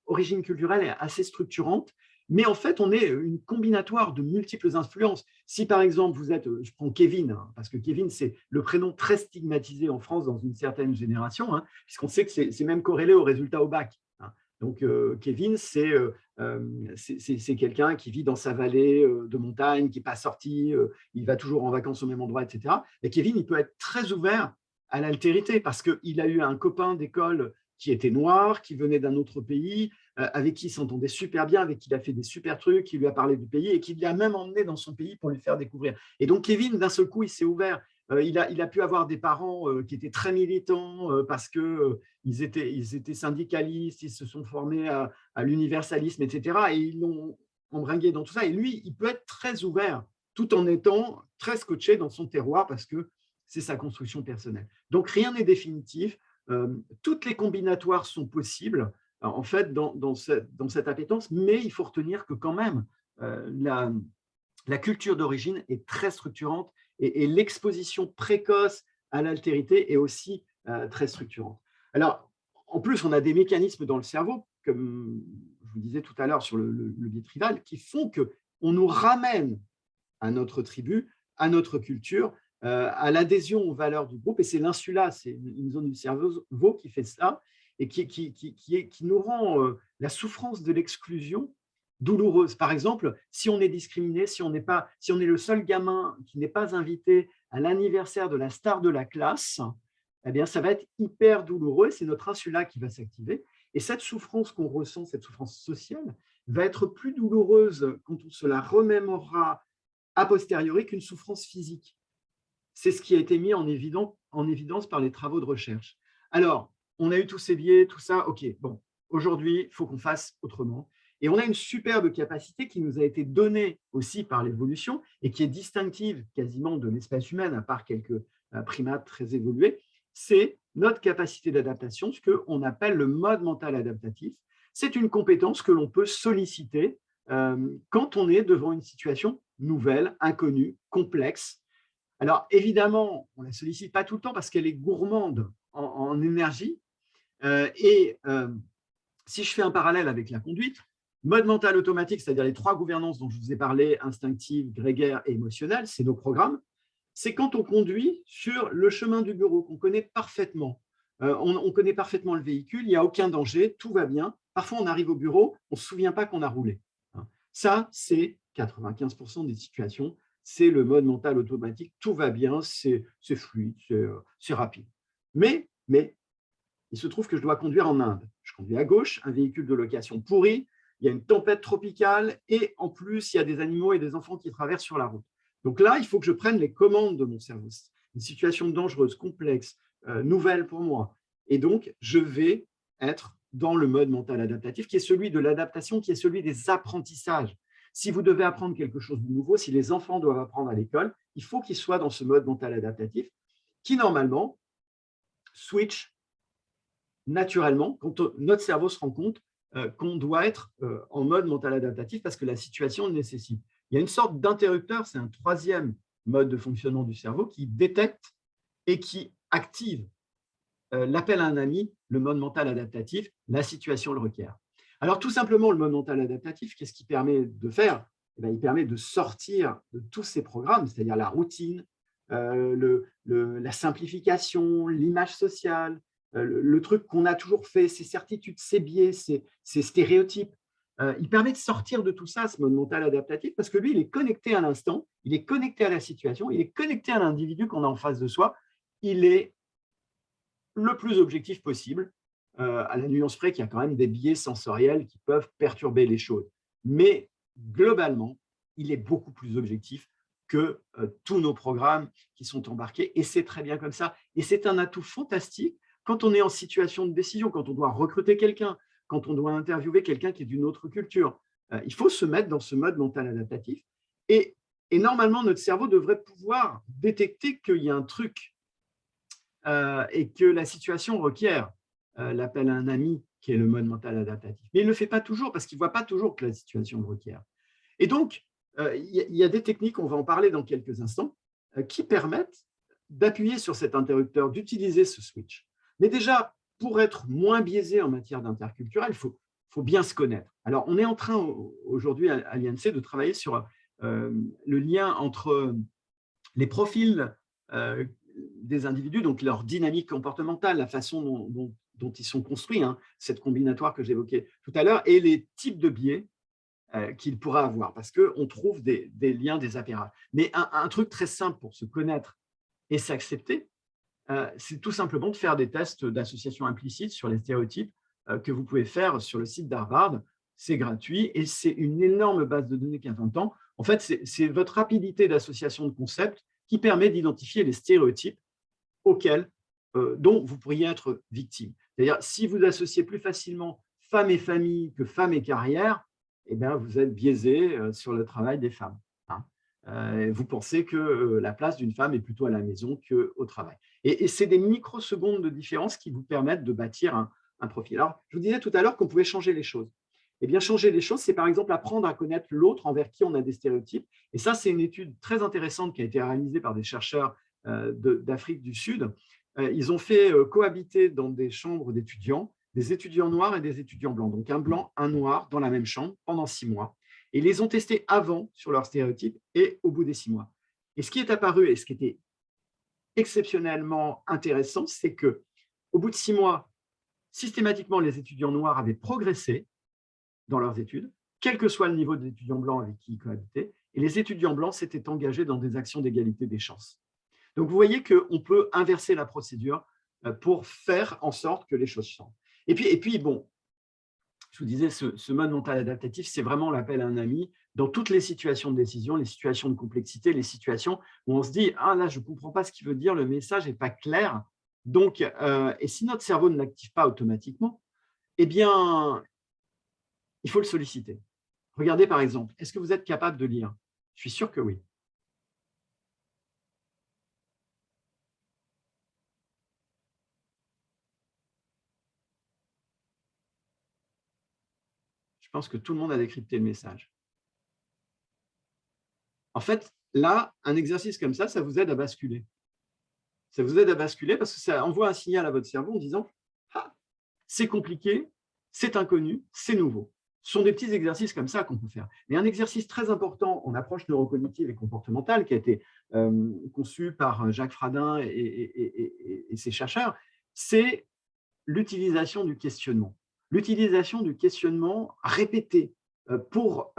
origine culturelle est assez structurante. Mais en fait, on est une combinatoire de multiples influences. Si par exemple, vous êtes, je prends Kevin, hein, parce que Kevin, c'est le prénom très stigmatisé en France dans une certaine génération, hein, puisqu'on sait que c'est même corrélé au résultat au bac. Hein. Donc, Kevin, c'est quelqu'un qui vit dans sa vallée de montagne, qui n'est pas sorti, il va toujours en vacances au même endroit, etc. Et Kevin, il peut être très ouvert à l'altérité parce qu'il a eu un copain d'école qui était noir, qui venait d'un autre pays, avec qui il s'entendait super bien, avec qui il a fait des super trucs, qui lui a parlé du pays et qui l'a même emmené dans son pays pour lui faire découvrir. Et donc, Kevin, d'un seul coup, il s'est ouvert. Il a pu avoir des parents qui étaient très militants parce qu'ils étaient syndicalistes, ils se sont formés à l'universalisme, etc. Et ils l'ont embringué dans tout ça. Et lui, il peut être très ouvert tout en étant très scotché dans son terroir parce que c'est sa construction personnelle. Donc, rien n'est définitif. Toutes les combinatoires sont possibles en fait dans cette appétence, mais il faut retenir que quand même la culture d'origine est très structurante et l'exposition précoce à l'altérité est aussi très structurante. Alors, en plus, on a des mécanismes dans le cerveau, comme je vous disais tout à l'heure sur le biais tribal, qui font qu'on nous ramène à notre tribu, à notre culture, à l'adhésion aux valeurs du groupe. Et c'est l'insula, c'est une zone du cerveau qui fait ça et qui nous rend la souffrance de l'exclusion douloureuse. Par exemple, si on est discriminé, si on est le seul gamin qui n'est pas invité à l'anniversaire de la star de la classe, eh bien, ça va être hyper douloureux. C'est notre insula qui va s'activer. Et cette souffrance qu'on ressent, cette souffrance sociale, va être plus douloureuse quand on se la remémorera a posteriori qu'une souffrance physique. C'est ce qui a été mis en évidence par les travaux de recherche. Alors, on a eu tous ces biais, tout ça, ok, bon, aujourd'hui, il faut qu'on fasse autrement. Et on a une superbe capacité qui nous a été donnée aussi par l'évolution et qui est distinctive quasiment de l'espèce humaine, à part quelques primates très évolués, c'est notre capacité d'adaptation, ce qu'on appelle le mode mental adaptatif. C'est une compétence que l'on peut solliciter quand on est devant une situation nouvelle, inconnue, complexe. Alors, évidemment, on ne la sollicite pas tout le temps parce qu'elle est gourmande en énergie. Si je fais un parallèle avec la conduite, mode mental automatique, c'est-à-dire les 3 gouvernances dont je vous ai parlé, instinctive, grégaire et émotionnelle, c'est nos programmes. C'est quand on conduit sur le chemin du bureau, qu'on connaît parfaitement. On connaît parfaitement le véhicule, il n'y a aucun danger, tout va bien. Parfois, on arrive au bureau, on ne se souvient pas qu'on a roulé. Ça, c'est 95% des situations. C'est le mode mental automatique, tout va bien, c'est fluide, c'est rapide. Mais il se trouve que je dois conduire en Inde. Je conduis à gauche, un véhicule de location pourri, il y a une tempête tropicale et en plus, il y a des animaux et des enfants qui traversent sur la route. Donc là, il faut que je prenne les commandes de mon cerveau. C'est une situation dangereuse, complexe, nouvelle pour moi. Et donc, je vais être dans le mode mental adaptatif, qui est celui de l'adaptation, qui est celui des apprentissages. Si vous devez apprendre quelque chose de nouveau, si les enfants doivent apprendre à l'école, il faut qu'ils soient dans ce mode mental adaptatif, qui normalement switch naturellement quand notre cerveau se rend compte qu'on doit être en mode mental adaptatif parce que la situation le nécessite. Il y a une sorte d'interrupteur, c'est un 3e mode de fonctionnement du cerveau qui détecte et qui active l'appel à un ami, le mode mental adaptatif, la situation le requiert. Alors tout simplement, le mode mental adaptatif, qu'est-ce qu'il permet de faire? Il permet de sortir de tous ces programmes, c'est-à-dire la routine, la simplification, l'image sociale, le truc qu'on a toujours fait, ces certitudes, ces biais, ces stéréotypes. Il permet de sortir de tout ça, ce mode mental adaptatif, parce que lui, il est connecté à l'instant, il est connecté à la situation, il est connecté à l'individu qu'on a en face de soi, il est le plus objectif possible, à la nuance près qu'il y a quand même des biais sensoriels qui peuvent perturber les choses. Mais globalement, il est beaucoup plus objectif que tous nos programmes qui sont embarqués, et c'est très bien comme ça. Et c'est un atout fantastique quand on est en situation de décision, quand on doit recruter quelqu'un, quand on doit interviewer quelqu'un qui est d'une autre culture. Il faut se mettre dans ce mode mental adaptatif. Et normalement, notre cerveau devrait pouvoir détecter qu'il y a un truc et que la situation requiert l'appel à un ami, qui est le mode mental adaptatif. Mais il ne le fait pas toujours parce qu'il ne voit pas toujours que la situation le requiert. Et donc, il y a des techniques, on va en parler dans quelques instants, qui permettent d'appuyer sur cet interrupteur, d'utiliser ce switch. Mais déjà, pour être moins biaisé en matière d'interculturel, il faut bien se connaître. Alors, on est en train aujourd'hui à l'INC de travailler sur le lien entre les profils des individus, donc leur dynamique comportementale, la façon dont ils sont construits, hein, cette combinatoire que j'évoquais tout à l'heure, et les types de biais qu'il pourra avoir, parce qu'on trouve des liens, des appairages. Mais un truc très simple pour se connaître et s'accepter, c'est tout simplement de faire des tests d'association implicite sur les stéréotypes que vous pouvez faire sur le site d'Harvard. C'est gratuit et c'est une énorme base de données qui a 20 ans. En fait, c'est votre rapidité d'association de concepts qui permet d'identifier les stéréotypes dont vous pourriez être victime. C'est-à-dire, si vous associez plus facilement femme et famille que femme et carrière, eh bien, vous êtes biaisé sur le travail des femmes. Hein. Vous pensez que la place d'une femme est plutôt à la maison qu'au travail. Et c'est des microsecondes de différence qui vous permettent de bâtir un profil. Alors, je vous disais tout à l'heure qu'on pouvait changer les choses. Eh bien, changer les choses, c'est par exemple apprendre à connaître l'autre envers qui on a des stéréotypes. Et ça, c'est une étude très intéressante qui a été réalisée par des chercheurs d'Afrique du Sud. Ils ont fait cohabiter dans des chambres d'étudiants des étudiants noirs et des étudiants blancs. Donc, un blanc, un noir dans la même chambre pendant 6 mois. Et ils les ont testés avant sur leurs stéréotypes et au bout des 6 mois. Et ce qui est apparu et ce qui était exceptionnellement intéressant, c'est qu'au bout de 6 mois, systématiquement, les étudiants noirs avaient progressé dans leurs études, quel que soit le niveau des étudiants blancs avec qui ils cohabitaient, et les étudiants blancs s'étaient engagés dans des actions d'égalité des chances. Donc, vous voyez qu'on peut inverser la procédure pour faire en sorte que les choses changent. Et puis bon, je vous disais, ce mode mental adaptatif, c'est vraiment l'appel à un ami dans toutes les situations de décision, les situations de complexité, les situations où on se dit « Ah là, je ne comprends pas ce qu'il veut dire, le message n'est pas clair. » Donc, et si notre cerveau ne l'active pas automatiquement, eh bien, il faut le solliciter. Regardez par exemple, est-ce que vous êtes capable de lire? Je suis sûr que oui. Je pense que tout le monde a décrypté le message. En fait, là, un exercice comme ça vous aide à basculer. Ça vous aide à basculer parce que ça envoie un signal à votre cerveau en disant « Ah, c'est compliqué, c'est inconnu, c'est nouveau ». Ce sont des petits exercices comme ça qu'on peut faire. Mais un exercice très important en approche neurocognitive et comportementale qui a été conçu par Jacques Fradin et ses chercheurs, c'est l'utilisation du questionnement. L'utilisation du questionnement répété pour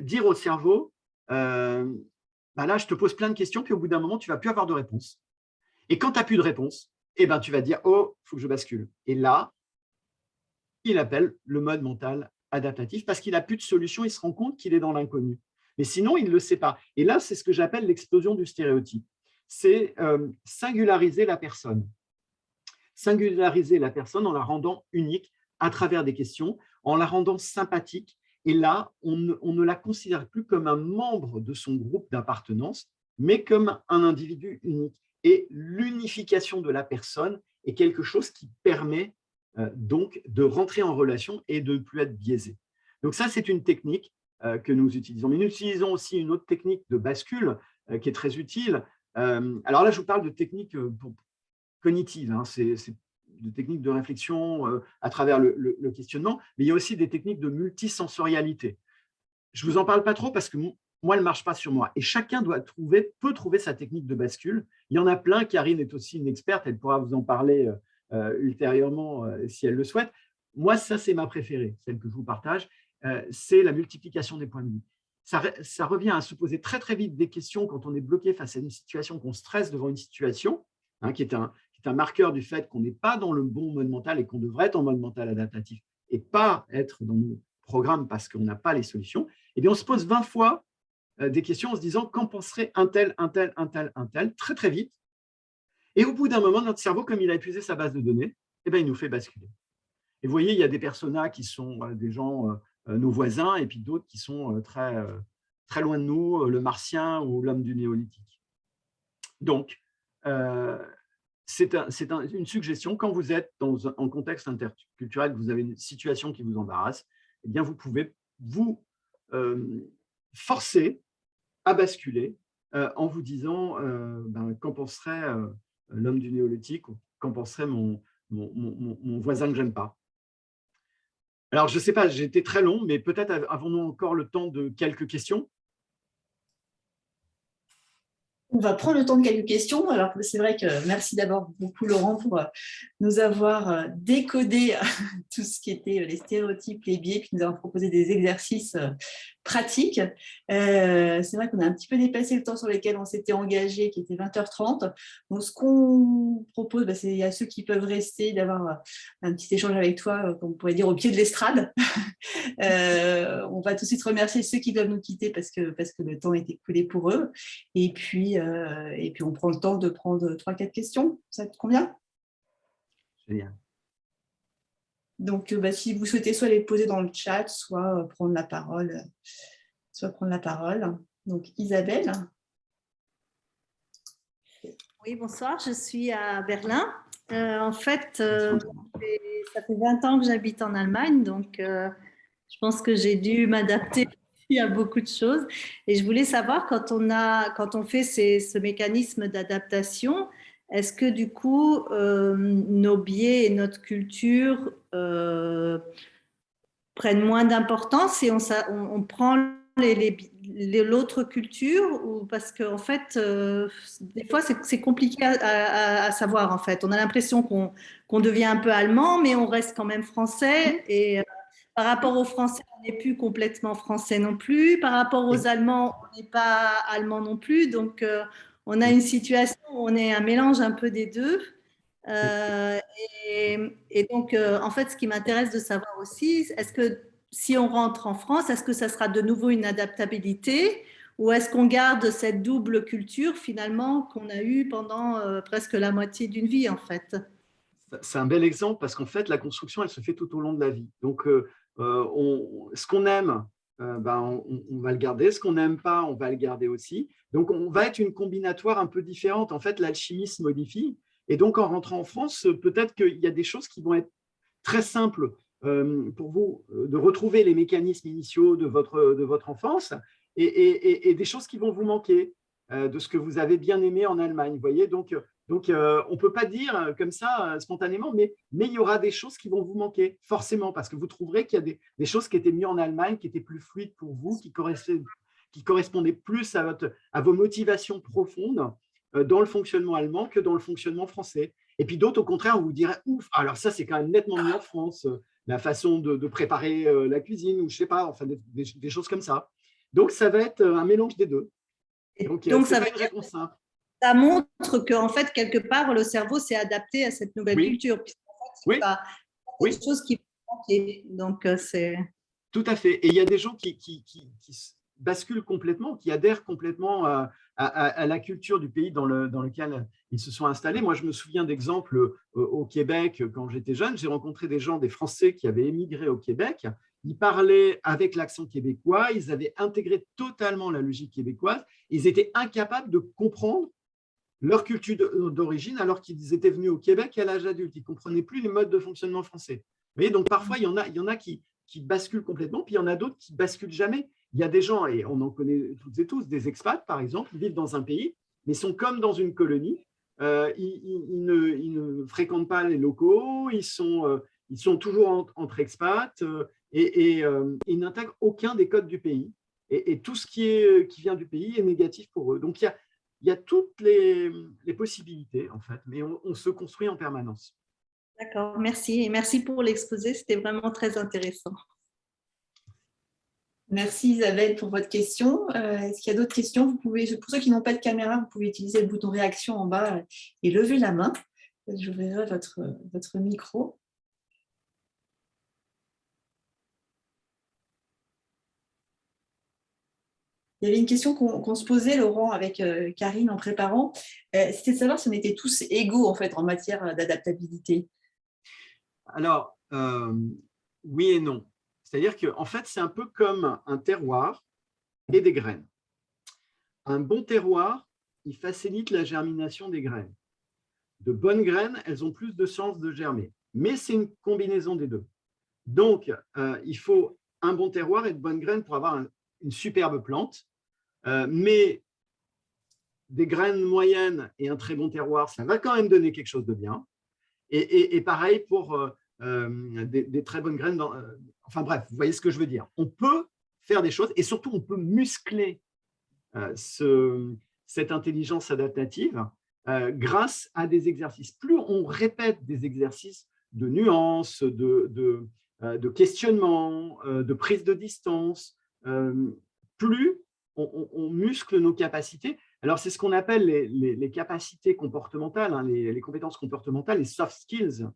dire au cerveau bah là, je te pose plein de questions, puis au bout d'un moment, tu ne vas plus avoir de réponse. Et quand tu n'as plus de réponse, eh ben, tu vas dire « Oh, il faut que je bascule ». Et là, il appelle le mode mental adaptatif parce qu'il n'a plus de solution, il se rend compte qu'il est dans l'inconnu. Mais sinon, il ne le sait pas. Et là, c'est ce que j'appelle l'explosion du stéréotype. C'est singulariser la personne. Singulariser la personne en la rendant unique à travers des questions, en la rendant sympathique. Et là, on ne la considère plus comme un membre de son groupe d'appartenance, mais comme un individu unique. Et l'unification de la personne est quelque chose qui permet donc de rentrer en relation et de ne plus être biaisé. Donc ça, c'est une technique que nous utilisons. Mais nous utilisons aussi une autre technique de bascule qui est très utile. Alors là, je vous parle de techniques cognitives, hein, c'est de techniques de réflexion à travers le questionnement, mais il y a aussi des techniques de multisensorialité. Je ne vous en parle pas trop parce que moi, elle ne marche pas sur moi. Et chacun peut trouver sa technique de bascule. Il y en a plein. Karine est aussi une experte. Elle pourra vous en parler ultérieurement si elle le souhaite. Moi, ça, c'est ma préférée, celle que je vous partage. C'est la multiplication des points de vue. Ça revient à se poser très, très vite des questions quand on est bloqué face à une situation, qu'on stresse devant une situation, hein, qui est un marqueur du fait qu'on n'est pas dans le bon mode mental et qu'on devrait être en mode mental adaptatif et pas être dans nos programmes parce qu'on n'a pas les solutions. Eh bien, on se pose 20 fois des questions en se disant qu'en penserait un tel, très, très vite. Et au bout d'un moment, notre cerveau, comme il a épuisé sa base de données, eh bien, il nous fait basculer. Et vous voyez, il y a des personas qui sont des gens, nos voisins, et puis d'autres qui sont très, très loin de nous, le martien ou l'homme du néolithique. Donc, c'est une suggestion. Quand vous êtes dans un contexte interculturel, que vous avez une situation qui vous embarrasse, eh bien, vous pouvez vous forcer à basculer en vous disant qu'en penserait l'homme du néolithique ou qu'en penserait mon voisin que j'aime pas. Alors, je ne sais pas, j'ai été très long, mais peut-être avons-nous encore le temps de quelques questions? On va prendre le temps de quelques questions. Alors, c'est vrai que merci d'abord beaucoup, Laurent, pour nous avoir décodé tout ce qui était les stéréotypes, les biais, puis nous avoir proposé des exercices pratiques. C'est vrai qu'on a un petit peu dépassé le temps sur lequel on s'était engagé, qui était 20h30. Donc, ce qu'on propose, c'est à ceux qui peuvent rester d'avoir un petit échange avec toi, comme on pourrait dire, au pied de l'estrade. On va tout de suite remercier ceux qui doivent nous quitter parce que le temps est écoulé pour eux. Et puis, on prend le temps de prendre 3-4 questions. Ça te convient? Génial. Donc, si vous souhaitez soit les poser dans le chat, soit prendre la parole. Donc, Isabelle. Oui, bonsoir, je suis à Berlin. En fait, ça fait 20 ans que j'habite en Allemagne, donc je pense que j'ai dû m'adapter à beaucoup de choses. Et je voulais savoir, quand on fait ce mécanisme d'adaptation, est-ce que du coup, nos biais et notre culture prennent moins d'importance et on prend l'autre culture, ou parce qu'en fait, des fois, c'est compliqué à savoir, en fait. On a l'impression qu'on devient un peu allemand, mais on reste quand même français. Et par rapport aux Français, on n'est plus complètement français non plus. Par rapport aux Allemands, on n'est pas allemand non plus. Donc, on a une situation où on est un mélange un peu des deux. Et donc, en fait, ce qui m'intéresse de savoir aussi, est-ce que si on rentre en France, est-ce que ça sera de nouveau une adaptabilité, ou est-ce qu'on garde cette double culture finalement qu'on a eue pendant presque la moitié d'une vie, en fait? C'est un bel exemple parce qu'en fait, la construction, elle se fait tout au long de la vie. Donc, ce qu'on aime, on va le garder. Ce qu'on n'aime pas, on va le garder aussi. Donc, on va être une combinatoire un peu différente. En fait, l'alchimie se modifie. Et donc, en rentrant en France, peut-être qu'il y a des choses qui vont être très simples pour vous, de retrouver les mécanismes initiaux de votre enfance. et des choses qui vont vous manquer, de ce que vous avez bien aimé en Allemagne. Vous voyez, donc on ne peut pas dire comme ça spontanément, mais il y aura des choses qui vont vous manquer, forcément, parce que vous trouverez qu'il y a des choses qui étaient mieux en Allemagne, qui étaient plus fluides pour vous, qui correspondaient plus à vos motivations profondes dans le fonctionnement allemand que dans le fonctionnement français. Et puis d'autres, au contraire, on vous dirait « Ouf, alors ça, c'est quand même nettement mieux en France, la façon de préparer la cuisine, ou je ne sais pas, enfin des choses comme ça. » Donc, ça va être un mélange des deux. Donc ça pas veut une dire réponse simple. ça montre qu'en fait, quelque part, le cerveau s'est adapté à cette nouvelle Oui. culture. Puisqu'en fait, Oui. c'est des choses qui vont manquer. Donc, c'est… Tout à fait. Et il y a des gens qui basculent complètement, qui adhèrent complètement à la culture du pays dans lequel ils se sont installés. Moi, je me souviens d'exemples au Québec, quand j'étais jeune, j'ai rencontré des Français qui avaient émigré au Québec. Ils parlaient avec l'accent québécois, ils avaient intégré totalement la logique québécoise, ils étaient incapables de comprendre leur culture d'origine alors qu'ils étaient venus au Québec à l'âge adulte. Ils ne comprenaient plus les modes de fonctionnement français. Vous voyez, donc parfois, il y en a qui basculent complètement, puis il y en a d'autres qui ne basculent jamais. Il y a des gens, et on en connaît toutes et tous, des expats, par exemple, qui vivent dans un pays, mais sont comme dans une colonie. Ils ne fréquentent pas les locaux, ils sont toujours entre expats et ils n'intègrent aucun des codes du pays. Et tout ce qui vient du pays est négatif pour eux. Donc, il y a toutes les possibilités, en fait, mais on se construit en permanence. D'accord, merci. Et merci pour l'exposé, c'était vraiment très intéressant. Merci Isabelle pour votre question. Est-ce qu'il y a d'autres questions? Pour ceux qui n'ont pas de caméra, vous pouvez utiliser le bouton réaction en bas et lever la main. J'ouvrirai votre micro. Il y avait une question qu'on se posait, Laurent, avec Karine en préparant. C'était de savoir si on était tous égaux en fait, en matière d'adaptabilité. Alors, oui et non. C'est-à-dire qu'en fait, c'est un peu comme un terroir et des graines. Un bon terroir, il facilite la germination des graines. De bonnes graines, elles ont plus de chances de germer. Mais c'est une combinaison des deux. Donc, il faut un bon terroir et de bonnes graines pour avoir une superbe plante. Mais des graines moyennes et un très bon terroir, ça va quand même donner quelque chose de bien. Et pareil pour des très bonnes graines. Enfin bref, vous voyez ce que je veux dire. On peut faire des choses et surtout, on peut muscler cette intelligence adaptative grâce à des exercices. Plus on répète des exercices de nuances, de questionnement, de prise de distance, plus on muscle nos capacités. Alors, c'est ce qu'on appelle les capacités comportementales, hein, les compétences comportementales, les soft skills,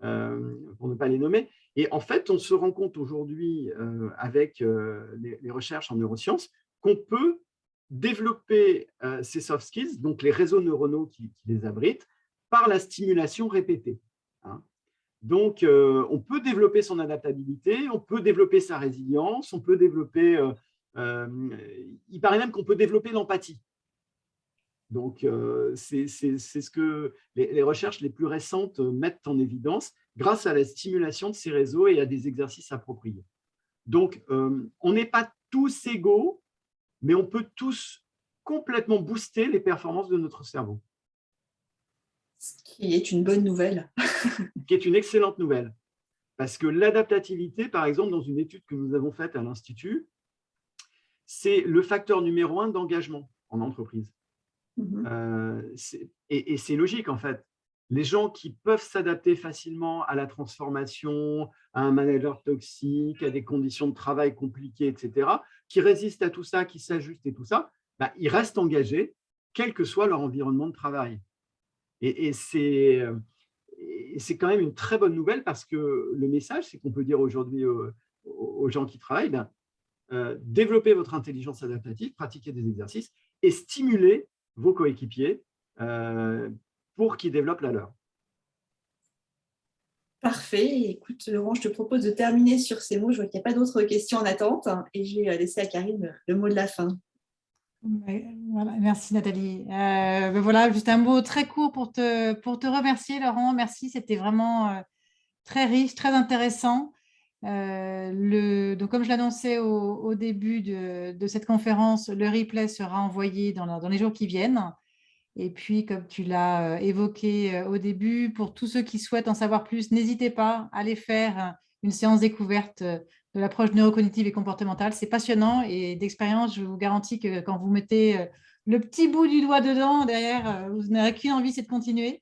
pour ne pas les nommer. Et en fait, on se rend compte aujourd'hui, avec les recherches en neurosciences, qu'on peut développer ces soft skills, donc les réseaux neuronaux qui les abritent, par la stimulation répétée. Hein. Donc, on peut développer son adaptabilité, on peut développer sa résilience, on peut développer… il paraît même qu'on peut développer l'empathie. Donc, c'est ce que les recherches les plus récentes mettent en évidence grâce à la stimulation de ces réseaux et à des exercices appropriés. Donc, on n'est pas tous égaux, mais on peut tous complètement booster les performances de notre cerveau. Ce qui est une bonne nouvelle. Qui est une excellente nouvelle. Parce que l'adaptativité, par exemple, dans une étude que nous avons faite à l'Institut, c'est le facteur numéro 1 d'engagement en entreprise. Et c'est logique, en fait. Les gens qui peuvent s'adapter facilement à la transformation, à un manager toxique, à des conditions de travail compliquées, etc., qui résistent à tout ça, qui s'ajustent et tout ça, bah, ils restent engagés, quel que soit leur environnement de travail. Et c'est quand même une très bonne nouvelle parce que le message, c'est qu'on peut dire aujourd'hui aux gens qui travaillent, ben, développez votre intelligence adaptative, pratiquez des exercices et stimulez vos coéquipiers pour qu'ils développent la leur. Parfait. Écoute, Laurent, je te propose de terminer sur ces mots. Je vois qu'il n'y a pas d'autres questions en attente et je vais laisser à Karine le mot de la fin. Voilà, merci Nathalie. Voilà, juste un mot très court pour te remercier, Laurent. Merci, c'était vraiment très riche, très intéressant. Donc, comme je l'annonçais au début de cette conférence, le replay sera envoyé dans les jours qui viennent. Et puis, comme tu l'as évoqué au début, pour tous ceux qui souhaitent en savoir plus, n'hésitez pas à aller faire une séance découverte de l'approche neurocognitive et comportementale. C'est passionnant et d'expérience, je vous garantis que quand vous mettez le petit bout du doigt dedans, derrière, vous n'aurez qu'une envie, c'est de continuer.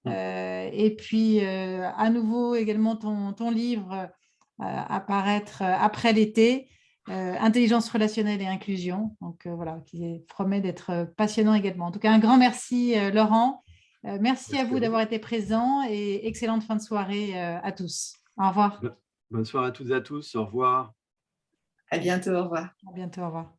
Et puis, à nouveau, également, ton livre apparaître après l'été, Intelligence relationnelle et inclusion. Donc, voilà, qui promet d'être passionnant également. En tout cas, un grand merci, Laurent. Merci à vous d'avoir été présent et excellente fin de soirée à tous. Au revoir. Bonne soirée à toutes et à tous. Au revoir. À bientôt, au revoir. À bientôt, au revoir.